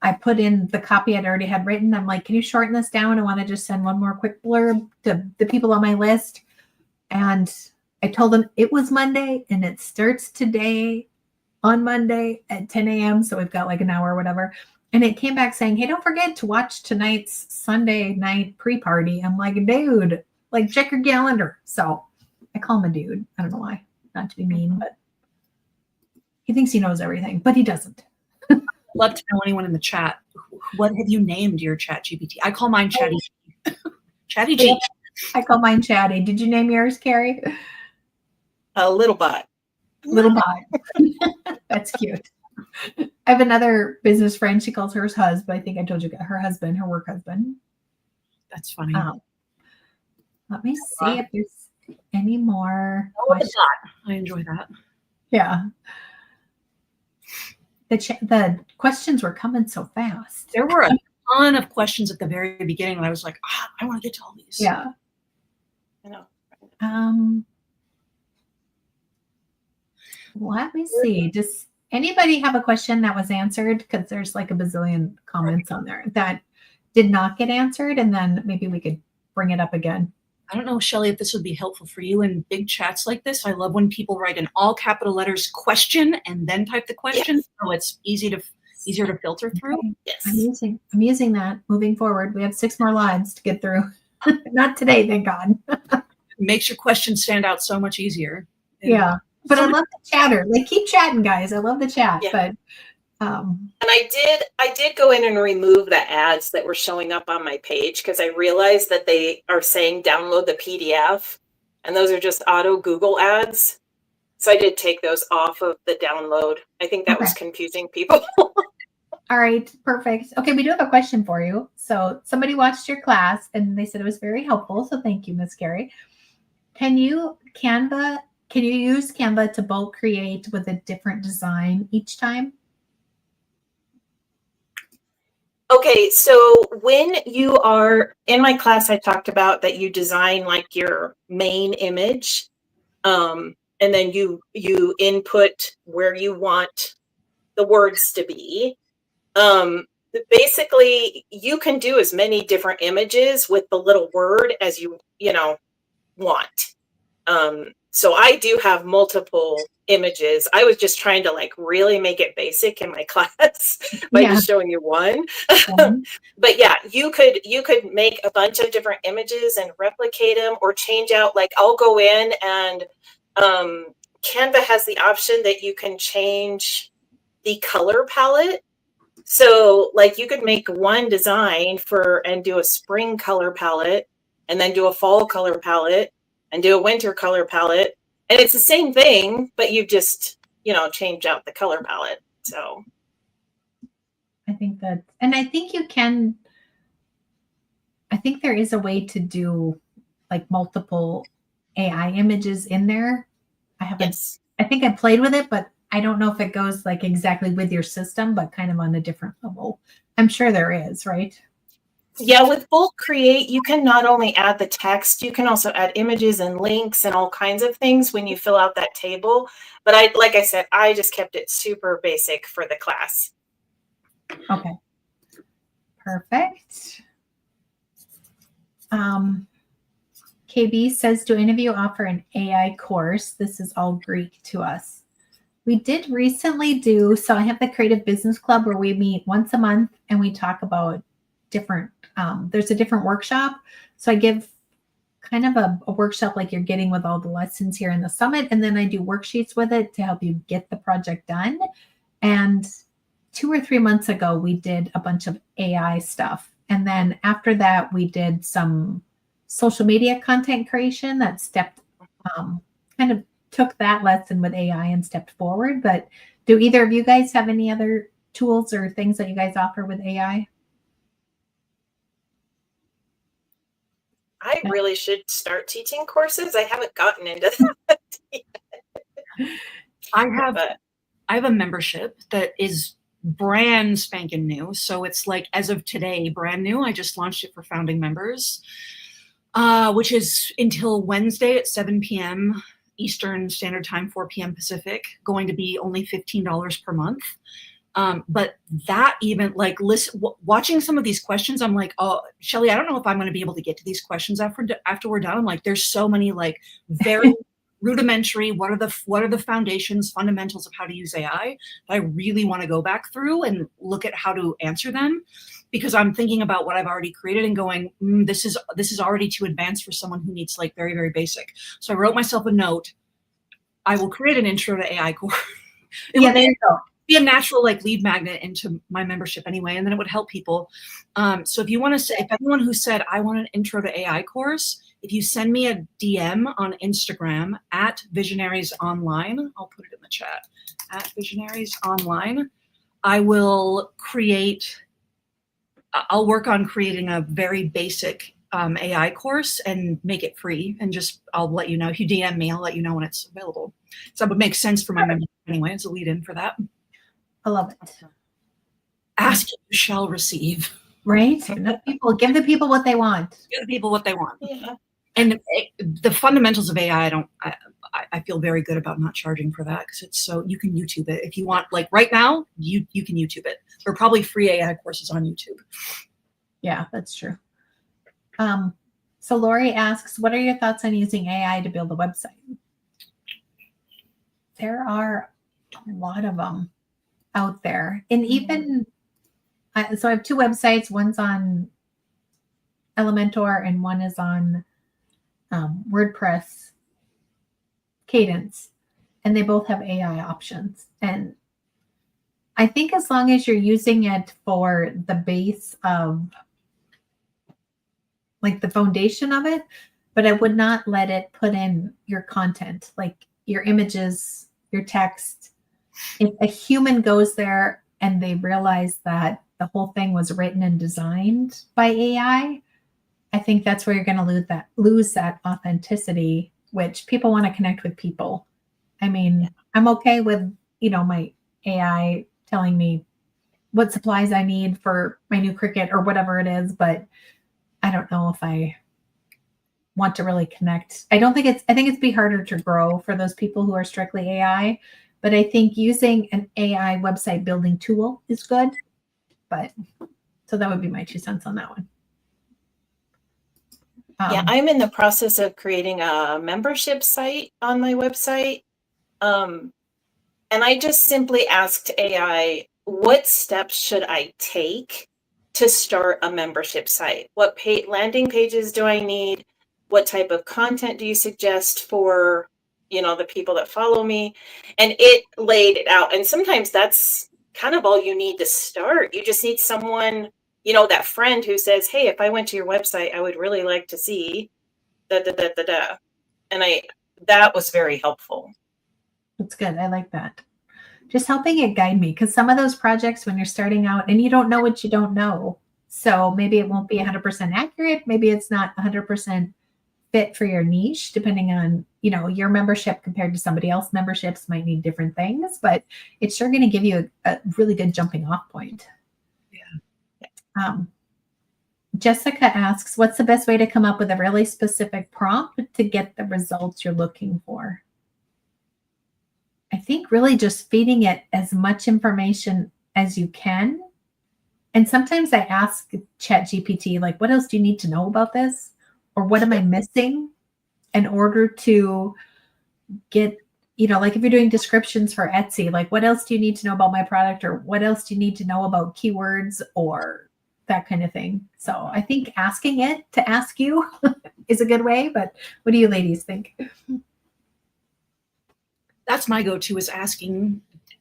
I put in the copy I'd already had written. I'm like, can you shorten this down? I want to just send one more quick blurb to the people on my list. And I told them it was Monday and it starts today on Monday at 10 a.m. So we've got like an hour or whatever. And it came back saying, hey, don't forget to watch tonight's Sunday night pre-party. I'm like, dude, like check your calendar. So I call him a dude. I don't know why, not to be mean, but he thinks he knows everything, but he doesn't. Love to know anyone in the chat. What have you named your chat GPT? I call mine Chatty G. Chatty G. I call mine Chatty. Did you name yours, Carrie? A little bot. Little bot. That's cute. I have another business friend. She calls hers husband. I think I told you her husband, her work husband. That's funny. Let me see if there's any more. Oh, the bot. I enjoy that. Yeah. The questions were coming so fast. There were a ton of questions at the very beginning, and I was like, I want to get to all these. Yeah. I know. Let me see. Does anybody have a question that was answered? Because there's like a bazillion comments on there that did not get answered, and then maybe we could bring it up again. I don't know, Shelly, if this would be helpful for you in big chats like this. I love when people write in all capital letters question and then type the question, so it's easier to filter through. Yes. I'm using that moving forward. We have 6 more lives to get through. Not today, thank God. It makes your questions stand out so much easier. Yeah. But I love the chatter. Like, keep chatting, guys. I love the chat. Yeah. But and I did go in and remove the ads that were showing up on my page because I realized that they are saying download the PDF, and those are just auto Google ads. So I did take those off of the download. I think that was confusing people. all right, perfect. Okay, we do have a question for you. So somebody watched your class and they said it was very helpful. So thank you, Miss Carrie. Can you use Canva to bulk create with a different design each time? Okay, so when you are in my class, I talked about that you design like your main image, and then you input where you want the words to be. Basically, you can do as many different images with the little word as you want. So I do have multiple images. I was just trying to like really make it basic in my class by just showing you one. But yeah, you could make a bunch of different images and replicate them or change out. Like I'll go in and Canva has the option that you can change the color palette. So like you could make one design and do a spring color palette and then do a fall color palette and do a winter color palette. And it's the same thing, but you just, change out the color palette. So I think there is a way to do like multiple AI images in there. I think I played with it, but I don't know if it goes like exactly with your system, but kind of on a different level. I'm sure there is, right? Yeah, with bulk create, you can not only add the text, you can also add images and links and all kinds of things when you fill out that table. But like I said, I just kept it super basic for the class. Okay. Perfect. KB says, do any of you offer an AI course? This is all Greek to us. We did recently so I have the Creative Business Club where we meet once a month and we talk about different, there's a different workshop. So I give kind of a workshop like you're getting with all the lessons here in the summit. And then I do worksheets with it to help you get the project done. And 2 or 3 months ago, we did a bunch of AI stuff. And then after that, we did some social media content creation that kind of took that lesson with AI and stepped forward. But do either of you guys have any other tools or things that you guys offer with AI? I really should start teaching courses. I haven't gotten into that yet. I have a membership that is brand spanking new. So it's like, as of today, brand new. I just launched it for founding members, which is until Wednesday at 7 p.m. Eastern Standard Time, 4 p.m. Pacific, going to be only $15 per month. But that even like watching some of these questions, I'm like, oh, Chelly, I don't know if I'm going to be able to get to these questions after we're done. I'm like, there's so many like very rudimentary. What are the foundations, fundamentals of how to use AI that I really want to go back through and look at how to answer them, because I'm thinking about what I've already created and going, this is already too advanced for someone who needs like very, very basic. So I wrote myself a note. I will create an intro to AI course. Yeah, there you go. Be a natural like lead magnet into my membership anyway, and then it would help people. So if you want to say, if anyone who said I want an intro to AI course, if you send me a DM on Instagram at Visionaries Online, I'll put it in the chat at Visionaries Online. I'll work on creating a very basic AI course and make it free, and I'll let you know. If you DM me, I'll let you know when it's available. So it would make sense for my membership anyway as a lead in for that. I love it. Ask, you shall receive. Right? Give the people what they want. Give the people what they want. Yeah. And the fundamentals of AI, I feel very good about not charging for that, because it's so, you can YouTube it if you want. Like right now, you can YouTube it. There are probably free AI courses on YouTube. Yeah, that's true. So Lori asks, what are your thoughts on using AI to build a website? There are a lot of them out there. And even, so I have two websites. One's on Elementor and one is on WordPress Cadence. And they both have AI options. And I think as long as you're using it for the base of like the foundation of it, but I would not let it put in your content, like your images, your text. If a human goes there and they realize that the whole thing was written and designed by AI, I think that's where you're going to lose that authenticity, which people want to connect with people. I mean, I'm okay with, my AI telling me what supplies I need for my new Cricut or whatever it is, but I don't know if I want to really connect. I think it's be harder to grow for those people who are strictly AI, but I think using an AI website building tool is good. But so that would be my 2 cents on that one. Yeah, I'm in the process of creating a membership site on my website. And I just simply asked AI, what steps should I take to start a membership site? What landing pages do I need? What type of content do you suggest for, the people that follow me? And it laid it out. And sometimes that's kind of all you need to start. You just need someone, that friend who says, hey, if I went to your website, I would really like to see da da da da da. And that was very helpful. That's good. I like that. Just helping it guide me, because some of those projects when you're starting out and you don't know what you don't know. So maybe it won't be 100% accurate. Maybe it's not 100% fit for your niche, depending on, your membership compared to somebody else's memberships might need different things, but it's sure going to give you a really good jumping off point. Yeah. Jessica asks, what's the best way to come up with a really specific prompt to get the results you're looking for? I think really just feeding it as much information as you can. And sometimes I ask ChatGPT, like, what else do you need to know about this? Or what am I missing in order to get, like if you're doing descriptions for Etsy, like what else do you need to know about my product? Or what else do you need to know about keywords or that kind of thing? So I think asking it to ask you is a good way, but what do you ladies think? That's my go-to, is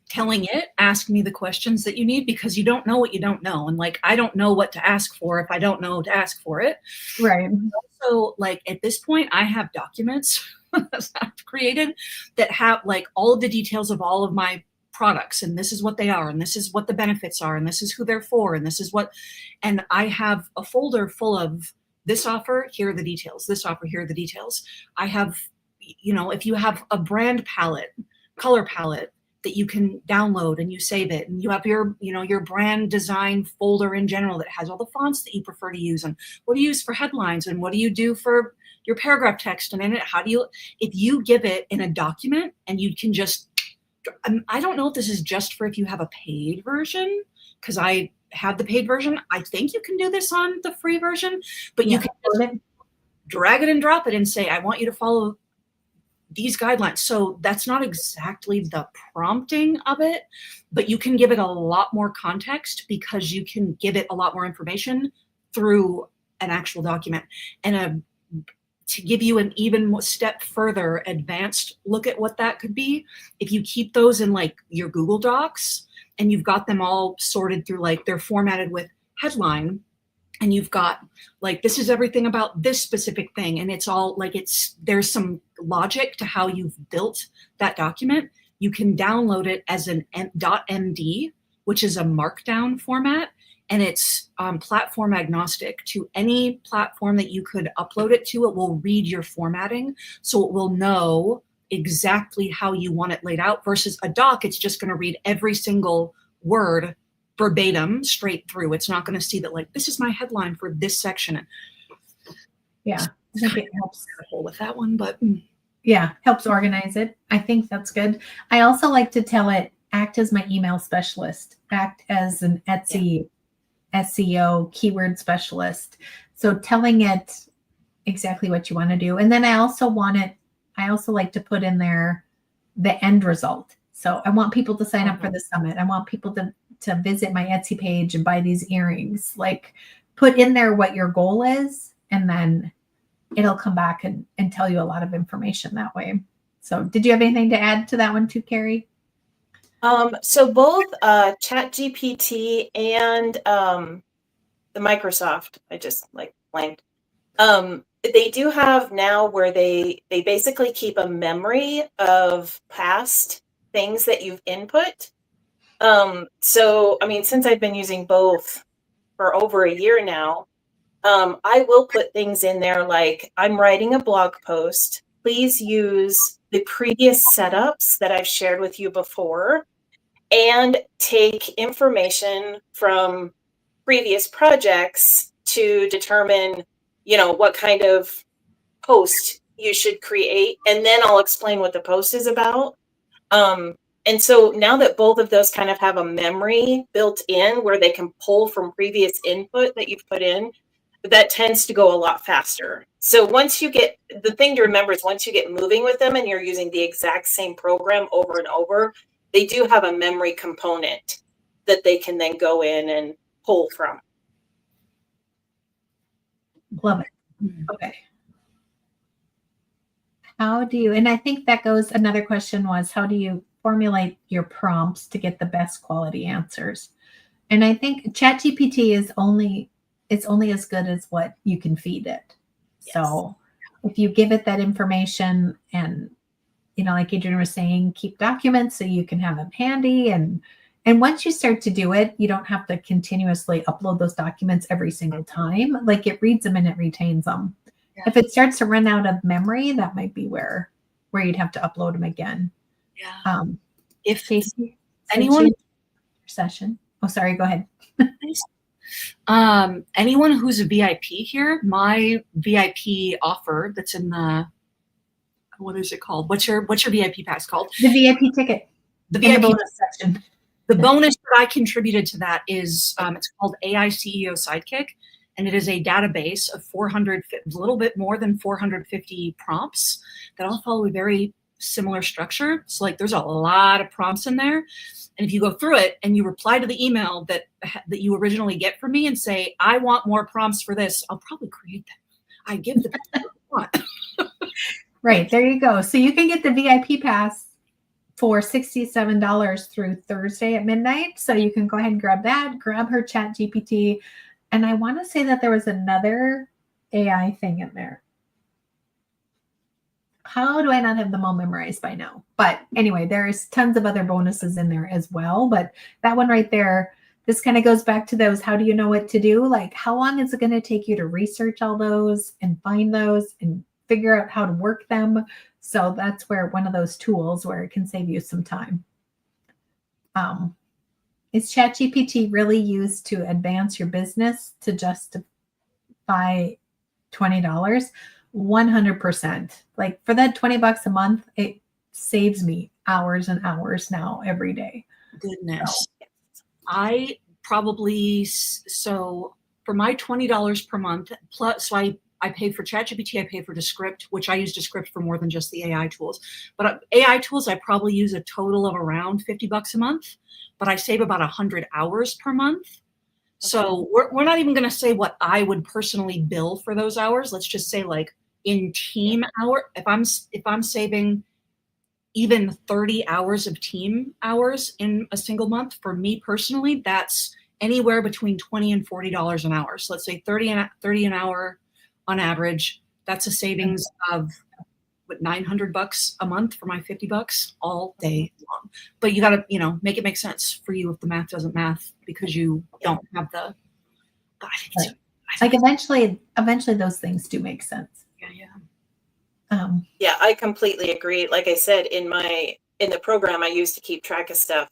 telling it, ask me the questions that you need, because you don't know what you don't know. And like, I don't know what to ask for if I don't know to ask for it. Right. Also, like at this point, I have documents that I've created that have like all of the details of all of my products, and this is what they are, and this is what the benefits are, and this is who they're for, and this is what, and I have a folder full of this offer, here are the details, this offer, here are the details. I have, if you have a brand palette, color palette that you can download and you save it, and you have your, your brand design folder in general that has all the fonts that you prefer to use, and what do you use for headlines, and what do you do for your paragraph text, and in it, if you give it in a document and you can just I don't know if this is just for if you have a paid version, because I have the paid version. I think you can do this on the free version, but you can just drag it and drop it and say, I want you to follow these guidelines. So that's not exactly the prompting of it, but you can give it a lot more context because you can give it a lot more information through an actual document. And to give you an even step further advanced look at what that could be, if you keep those in like your Google Docs and you've got them all sorted through, like they're formatted with headline, and you've got like, this is everything about this specific thing. And it's all like, there's some logic to how you've built that document. You can download it as an .md, which is a markdown format. And it's platform agnostic to any platform that you could upload it to. It will read your formatting. So it will know exactly how you want it laid out versus a doc. It's just going to read every single word verbatim straight through. It's not going to see that like, this is my headline for this section. Yeah, I think it helps with that one, but yeah, helps organize it. I think that's good. I also like to tell it, act as my email specialist, act as an Etsy SEO keyword specialist. So telling it exactly what you want to do. And then I also like to put in there the end result. So I want people to sign up for the summit. I want people to visit my Etsy page and buy these earrings. Like put in there what your goal is, and then it'll come back and tell you a lot of information that way. So did you have anything to add to that one too, Carrie? So both ChatGPT and the Microsoft, I just like blanked. They do have now where they basically keep a memory of past things that you've input. So I mean, since I've been using both for over a year now, I will put things in there like, I'm writing a blog post. Please use the previous setups that I've shared with you before and take information from previous projects to determine, what kind of post you should create. And then I'll explain what the post is about. And so now that both of those kind of have a memory built in where they can pull from previous input that you've put in, that tends to go a lot faster. So the thing to remember is once you get moving with them and you're using the exact same program over and over, they do have a memory component that they can then go in and pull from. Love it. Okay. And I think that another question was, how do you formulate your prompts to get the best quality answers? And I think ChatGPT is only as good as what you can feed it. Yes. So if you give it that information and, like Adriane was saying, keep documents so you can have them handy. And once you start to do it, you don't have to continuously upload those documents every single time. Like it reads them and it retains them. Yeah. If it starts to run out of memory, that might be where you'd have to upload them again. Yeah. If Casey, anyone session. Oh, sorry. Go ahead. Anyone who's a VIP here, my VIP offer that's in the, what is it called? What's your VIP pass called? The VIP ticket. The VIP bonus section. The bonus that I contributed to that is it's called AI CEO Sidekick, and it is a database of a little bit more than 450 prompts that all follow a very similar structure. So like there's a lot of prompts in there. And if you go through it and you reply to the email that you originally get from me and say, I want more prompts for this, I'll probably create them. I give the people what they want. Right. There you go. So you can get the VIP pass for $67 through Thursday at midnight. So you can go ahead and grab her ChatGPT. And I want to say that there was another AI thing in there. How do I not have them all memorized by now? But anyway, there's tons of other bonuses in there as well. But that one right there, this kind of goes back to those, how do you know what to do? Like, how long is it going to take you to research all those and find those and figure out how to work them? So that's where one of those tools where it can save you some time. Is ChatGPT really used to advance your business to justify $20? 100%. Like for that $20 a month, saves me hours and hours now every day. Goodness. I probably, so for my $20 per month, plus, so I pay for ChatGPT, I pay for Descript, which I use Descript for more than just the AI tools. But AI tools, I probably use a total of around $50 a month, but I save about 100 hours per month. So we're not even going to say what I would personally bill for those hours. Let's just say like in team hour, if I'm saving even 30 hours of team hours in a single month, for me personally, that's anywhere between $20 and $40 an hour. So let's say 30 an hour on average. That's a savings of what, $900 a month for my $50 all day long. But you got to, make it make sense for you if the math doesn't math because you don't have the. Right. Like eventually those things do make sense. Yeah. Yeah, I completely agree. Like I said, in the program I use to keep track of stuff,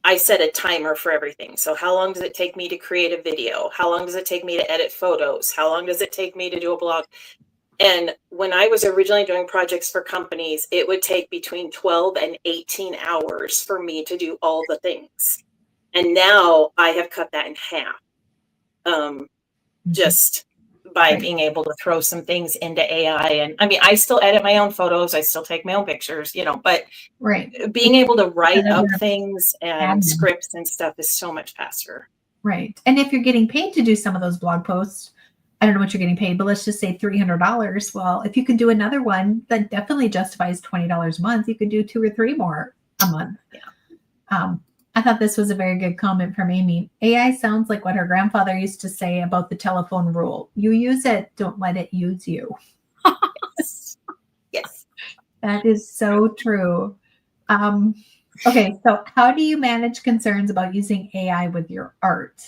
I set a timer for everything. So how long does it take me to create a video? How long does it take me to edit photos? How long does it take me to do a blog? And when I was originally doing projects for companies, it would take between 12 and 18 hours for me to do all the things. And now I have cut that in half. Just by being able to throw some things into AI. And I mean, I still edit my own photos. I still take my own pictures, but being able to write up things and scripts and stuff is so much faster. Right. And if you're getting paid to do some of those blog posts, I don't know what you're getting paid, but let's just say $300. Well, if you could do another one, that definitely justifies $20 a month. You could do 2 or 3 more a month. Yeah. I thought this was a very good comment from Amy. AI sounds like what her grandfather used to say about the telephone rule. You use it, don't let it use you. Yes. That is so true. Okay, so how do you manage concerns about using AI with your art?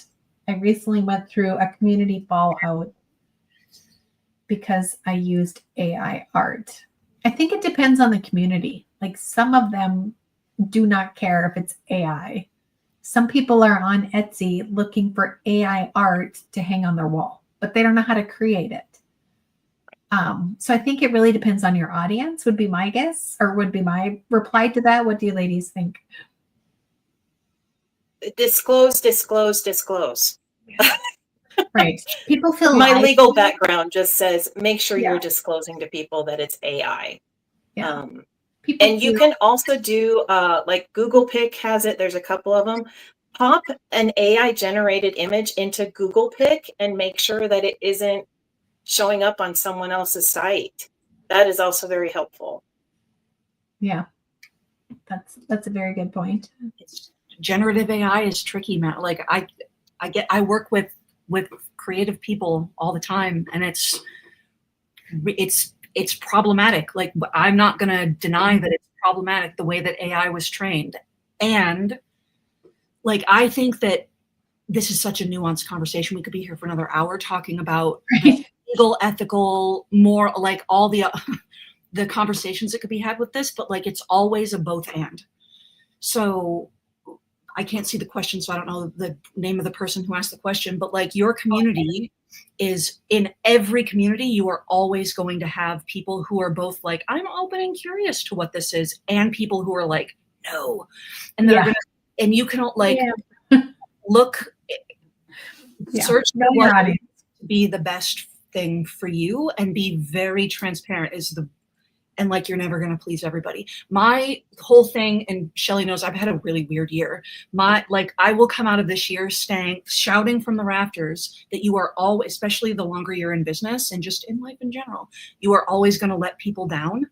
I recently went through a community fallout because I used AI art. I think it depends on the community. Like some of them do not care if it's AI. Some people are on Etsy looking for AI art to hang on their wall, but they don't know how to create it. So I think it really depends on your audience, would be my guess, or would be my reply to that. What do you ladies think? Disclose. Right. People feel my legal background just says make sure you're disclosing to people that it's AI. Yeah. And you can also do like Google Pic has it. There's a couple of them. Pop an AI generated image into Google Pic and make sure that it isn't showing up on someone else's site. That is also very helpful. Yeah, that's a very good point. Generative AI is tricky, Matt. Like I work with creative people all the time, and it's problematic. Like I'm not going to deny that it's problematic the way that AI was trained. And like, I think that this is such a nuanced conversation. We could be here for another hour talking about legal, ethical, more like all the conversations that could be had with this, but like, it's always a both and. So I can't see the question, so I don't know the name of the person who asked the question, but like your community is, in every community, you are always going to have people who are both like, I'm open and curious to what this is, and people who are like, no. And they're gonna, and you can like look, search what to be the best thing for you and be very transparent and like, you're never going to please everybody. My whole thing, and Chelly knows I've had a really weird year. I will come out of this year shouting from the rafters that you are always, especially the longer you're in business and just in life in general, you are always going to let people down,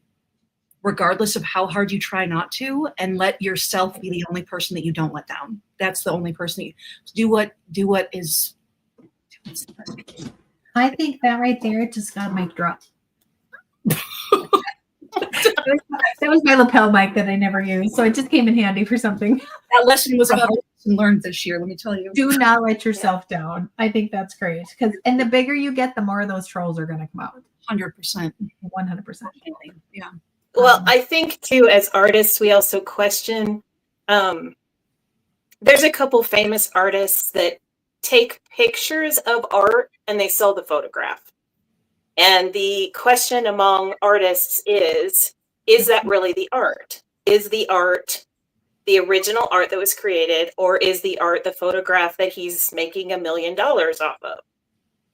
regardless of how hard you try not to, and let yourself be the only person that you don't let down. That's the only person you do what is. I think that right there just got a mic drop. That was my lapel mic that I never used, so it just came in handy for something. That lesson was a hard lesson learned this year, let me tell you. Do not let yourself down. I think that's great, and the bigger you get, the more of those trolls are going to come out. 100%. 100%. Yeah. Well, I think too, as artists, we also question. There's a couple famous artists that take pictures of art and they sell the photograph. And the question among artists is, is that really the art? Is the art the original art that was created, or is the art the photograph that he's making $1 million off of?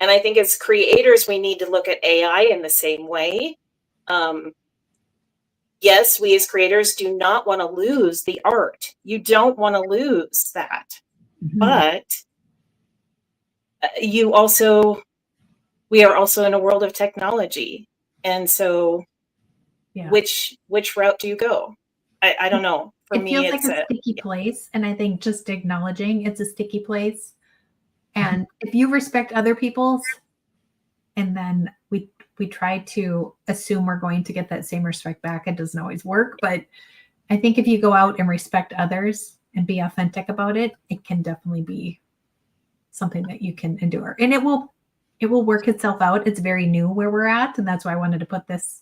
And I think as creators, we need to look at AI in the same way. Yes, we as creators do not want to lose the art. You don't want to lose that. Mhm. But we are also in a world of technology. And so which route do you go? I don't know. For it me, feels it's like a sticky place. And I think just acknowledging it's a sticky place. And if you respect other people's, and then we try to assume we're going to get that same respect back, it doesn't always work. But I think if you go out and respect others and be authentic about it, it can definitely be something that you can endure. And it will work itself out. It's very new where we're at. And that's why I wanted to put this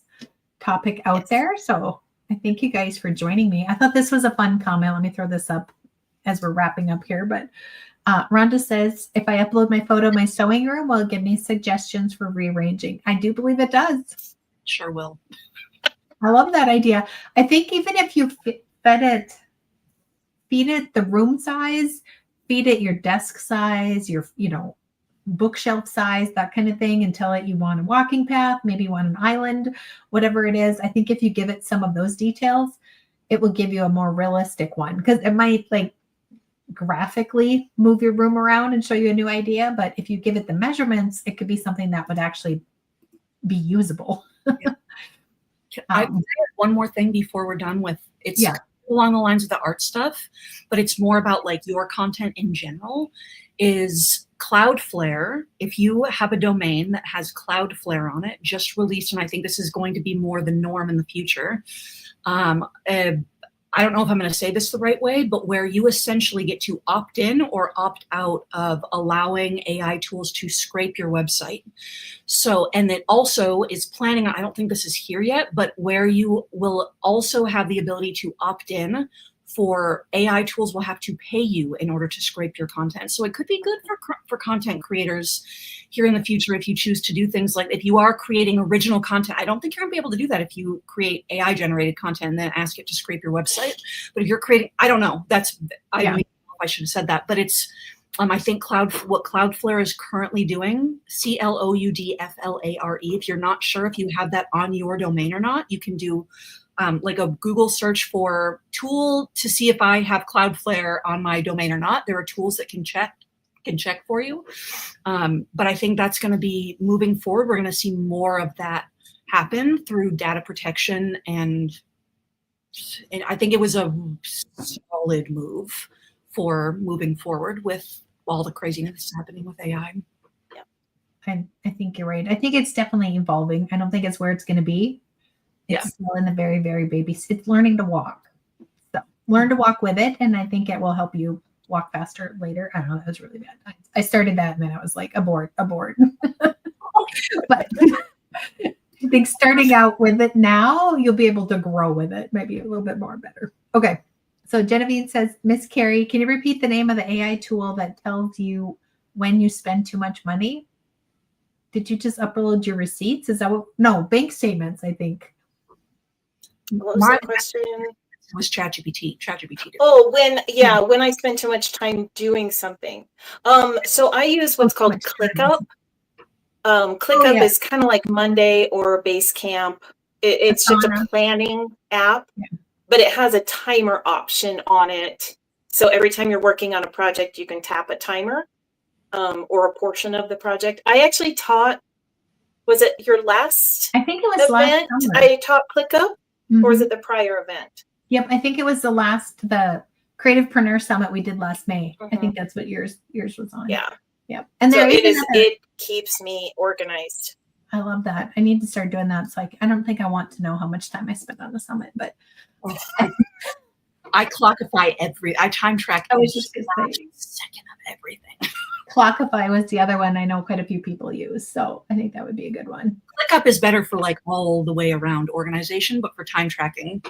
topic out there. So I thank you guys for joining me. I thought this was a fun comment. Let me throw this up as we're wrapping up here. But Rhonda says, if I upload my photo of my sewing room, will it give me suggestions for rearranging? I do believe it does. Sure will. I love that idea. I think even if you feed it the room size, feed it your desk size, your, bookshelf size, that kind of thing, and tell it you want a walking path, maybe you want an island, whatever it is. I think if you give it some of those details, it will give you a more realistic one, because it might graphically move your room around and show you a new idea. But if you give it the measurements, it could be something that would actually be usable. Yeah. I have one more thing before we're done with it's along the lines of the art stuff, but it's more about your content in general. Is Cloudflare, if you have a domain that has Cloudflare on it, just released, and I think this is going to be more the norm in the future. I don't know if I'm going to say this the right way, but where you essentially get to opt in or opt out of allowing AI tools to scrape your website. So, and it also is planning on, I don't think this is here yet, but where you will also have the ability to opt in for AI tools will have to pay you in order to scrape your content. So it could be good for content creators here in the future if you choose to do things like, if you are creating original content. I don't think you're gonna be able to do that if you create AI generated content and then ask it to scrape your website. But if you're creating, I don't know, I don't know if I should have said that, but it's, I think what Cloudflare is currently doing, Cloudflare, if you're not sure if you have that on your domain or not, you can do like a Google search for tool to see if I have Cloudflare on my domain or not. There are tools that can check for you. But I think that's going to be moving forward. We're going to see more of that happen through data protection. And I think it was a solid move for moving forward with all the craziness happening with AI. I think you're right. I think it's definitely evolving. I don't think it's where it's going to be. It's still in the very, very baby. It's learning to walk. So learn to walk with it. And I think it will help you walk faster later. I don't know. That was really bad. I started that and then I was like, abort. But I think starting out with it now, you'll be able to grow with it. Maybe a little bit more better. Okay. So Genevieve says, Miss Carrie, can you repeat the name of the AI tool that tells you when you spend too much money? Did you just upload your receipts? Is that what? No, bank statements, I think. What was the question? It was ChatGPT. Oh, when I spend too much time doing something. So I use what's called ClickUp. ClickUp is kind of like Monday or Basecamp. It's just a planning app, but it has a timer option on it. So every time you're working on a project, you can tap a timer or a portion of the project. I actually taught, was it your last I think it was event? last summer. I taught ClickUp. Or was it the prior event? Yep, I think it was the Creativepreneur Summit we did last May. I think that's what yours was on. Yeah. Yep. And so it keeps me organized. I love that. I need to start doing that. So I don't think I want to know how much time I spent on the summit, but I Clockify I time track. I was just going to say second of everything. Clockify was the other one I know quite a few people use. So I think that would be a good one. ClickUp is better for all the way around organization, but for time tracking.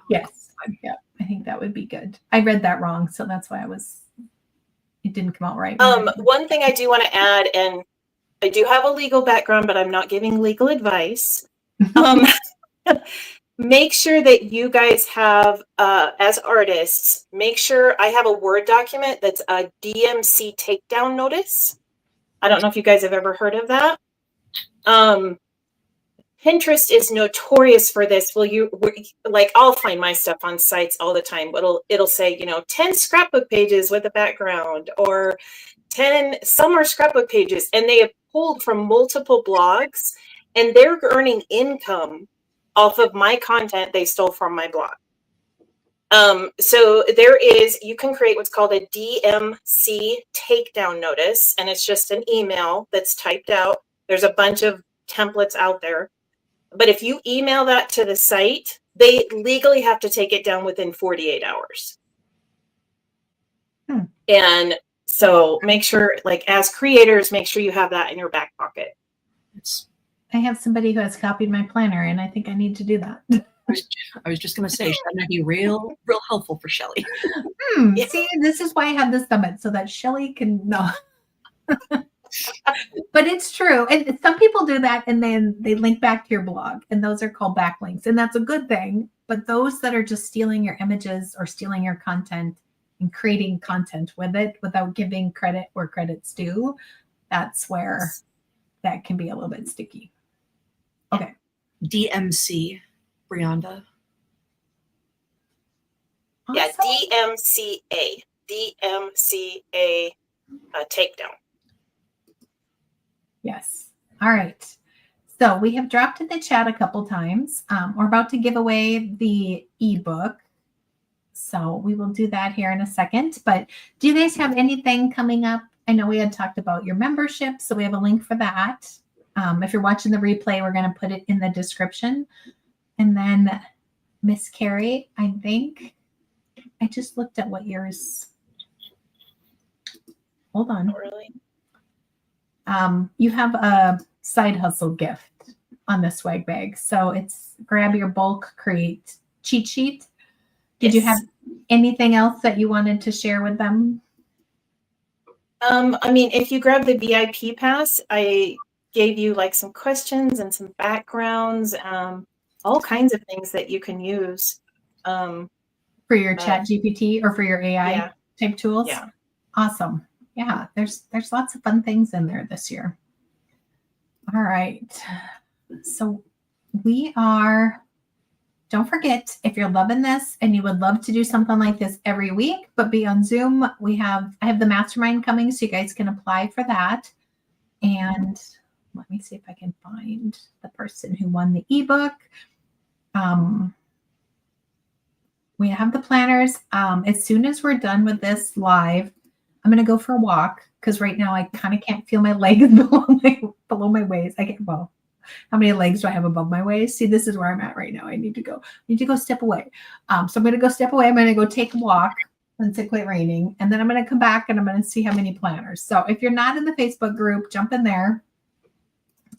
Yes. Yeah. I think that would be good. I read that wrong. So that's why it didn't come out right. One thing I do want to add, and I do have a legal background, but I'm not giving legal advice. make sure that you guys have, as artists, make sure I have a Word document that's a DMC takedown notice. I don't know if you guys have ever heard of that. Pinterest is notorious for this. Like, I'll find my stuff on sites all the time, but it'll say, 10 scrapbook pages with a background, or 10 summer scrapbook pages, and they have pulled from multiple blogs, and they're earning income off of my content they stole from my blog. So you can create what's called a DMC takedown notice, and it's just an email that's typed out. There's a bunch of templates out there. But if you email that to the site, they legally have to take it down within 48 hours. And so make sure, like, as creators, make sure you have that in your back pocket. I have somebody who has copied my planner, and I think I need to do that. I was just going to say, that might be real helpful for Chelly. Yeah. See, this is why I have the summit, so that Chelly can know. But it's true. And some people do that, and then they link back to your blog, and those are called backlinks. And that's a good thing. But those that are just stealing your images or stealing your content and creating content with it without giving credit where credit's due, that's where that can be a little bit sticky. Okay. DMC, Brianda. Awesome. Yeah, DMCA takedown. Yes. All right. So we have dropped in the chat a couple times. We're about to give away the ebook. So we will do that here in a second. But do you guys have anything coming up? I know we had talked about your membership, so we have a link for that. If you're watching the replay, we're going to put it in the description. And then Miss Carrie, I think I just looked at what yours. Hold on. Really? You have a side hustle gift on the swag bag. So it's grab your bulk create cheat sheet. Did you have anything else that you wanted to share with them? I mean, if you grab the VIP pass, I gave you like some questions and some backgrounds, all kinds of things that you can use. For your chat GPT or for your AI type tools? Yeah. Awesome. Yeah, there's lots of fun things in there this year. All right. So don't forget, if you're loving this and you would love to do something like this every week, but be on Zoom, I have the mastermind coming, so you guys can apply for that. And let me see if I can find the person who won the ebook. We have the planners. As soon as we're done with this live, I'm going to go for a walk, because right now I kind of can't feel my legs below my waist. How many legs do I have above my waist? See, this is where I'm at right now. I need to go step away. So I'm going to go step away. I'm going to go take a walk once it quit raining. And then I'm going to come back and I'm going to see how many planners. So if you're not in the Facebook group, jump in there.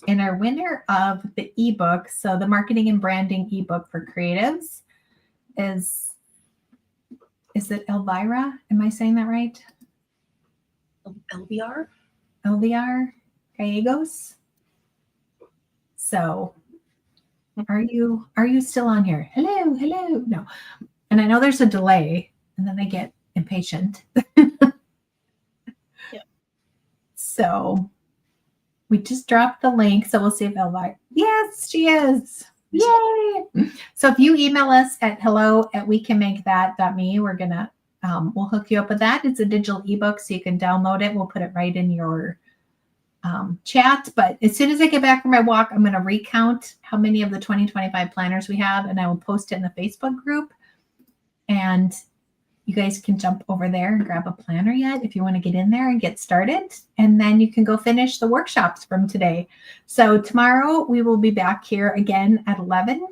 And our winner of the ebook, so the marketing and branding ebook for creatives, is it Elvira? Am I saying that right? Elviar? Elviar Gallegos. So are you still on here? Hello. No. And I know there's a delay, and then they get impatient. Yeah. So we just dropped the link. So we'll see if Elvira. Yes, she is. Yay. So if you email us at hello@wecanmakethat.me, we're going to we'll hook you up with that. It's a digital ebook, so you can download it. We'll put it right in your chat. But as soon as I get back from my walk, I'm going to recount how many of the 2025 planners we have, and I will post it in the Facebook group. And you guys can jump over there and grab a planner yet if you want to get in there and get started. And then you can go finish the workshops from today. So tomorrow we will be back here again at 11.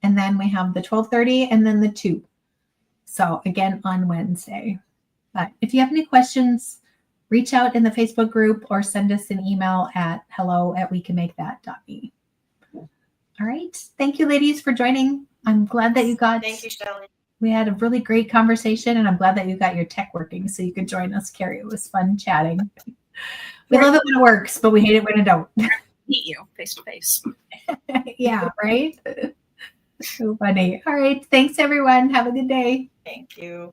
And then we have the 12:30 and then the 2. So again on Wednesday. But if you have any questions, reach out in the Facebook group or send us an email at hello@wecanmakethat.me. All right. Thank you, ladies, for joining. I'm glad that you got. Thank you, Chelly. We had a really great conversation, and I'm glad that you got your tech working so you could join us, Carrie. It was fun chatting. We love it when it works, but we hate it when it don't. Meet you face to face. Yeah, right? So funny. All right. Thanks, everyone. Have a good day. Thank you.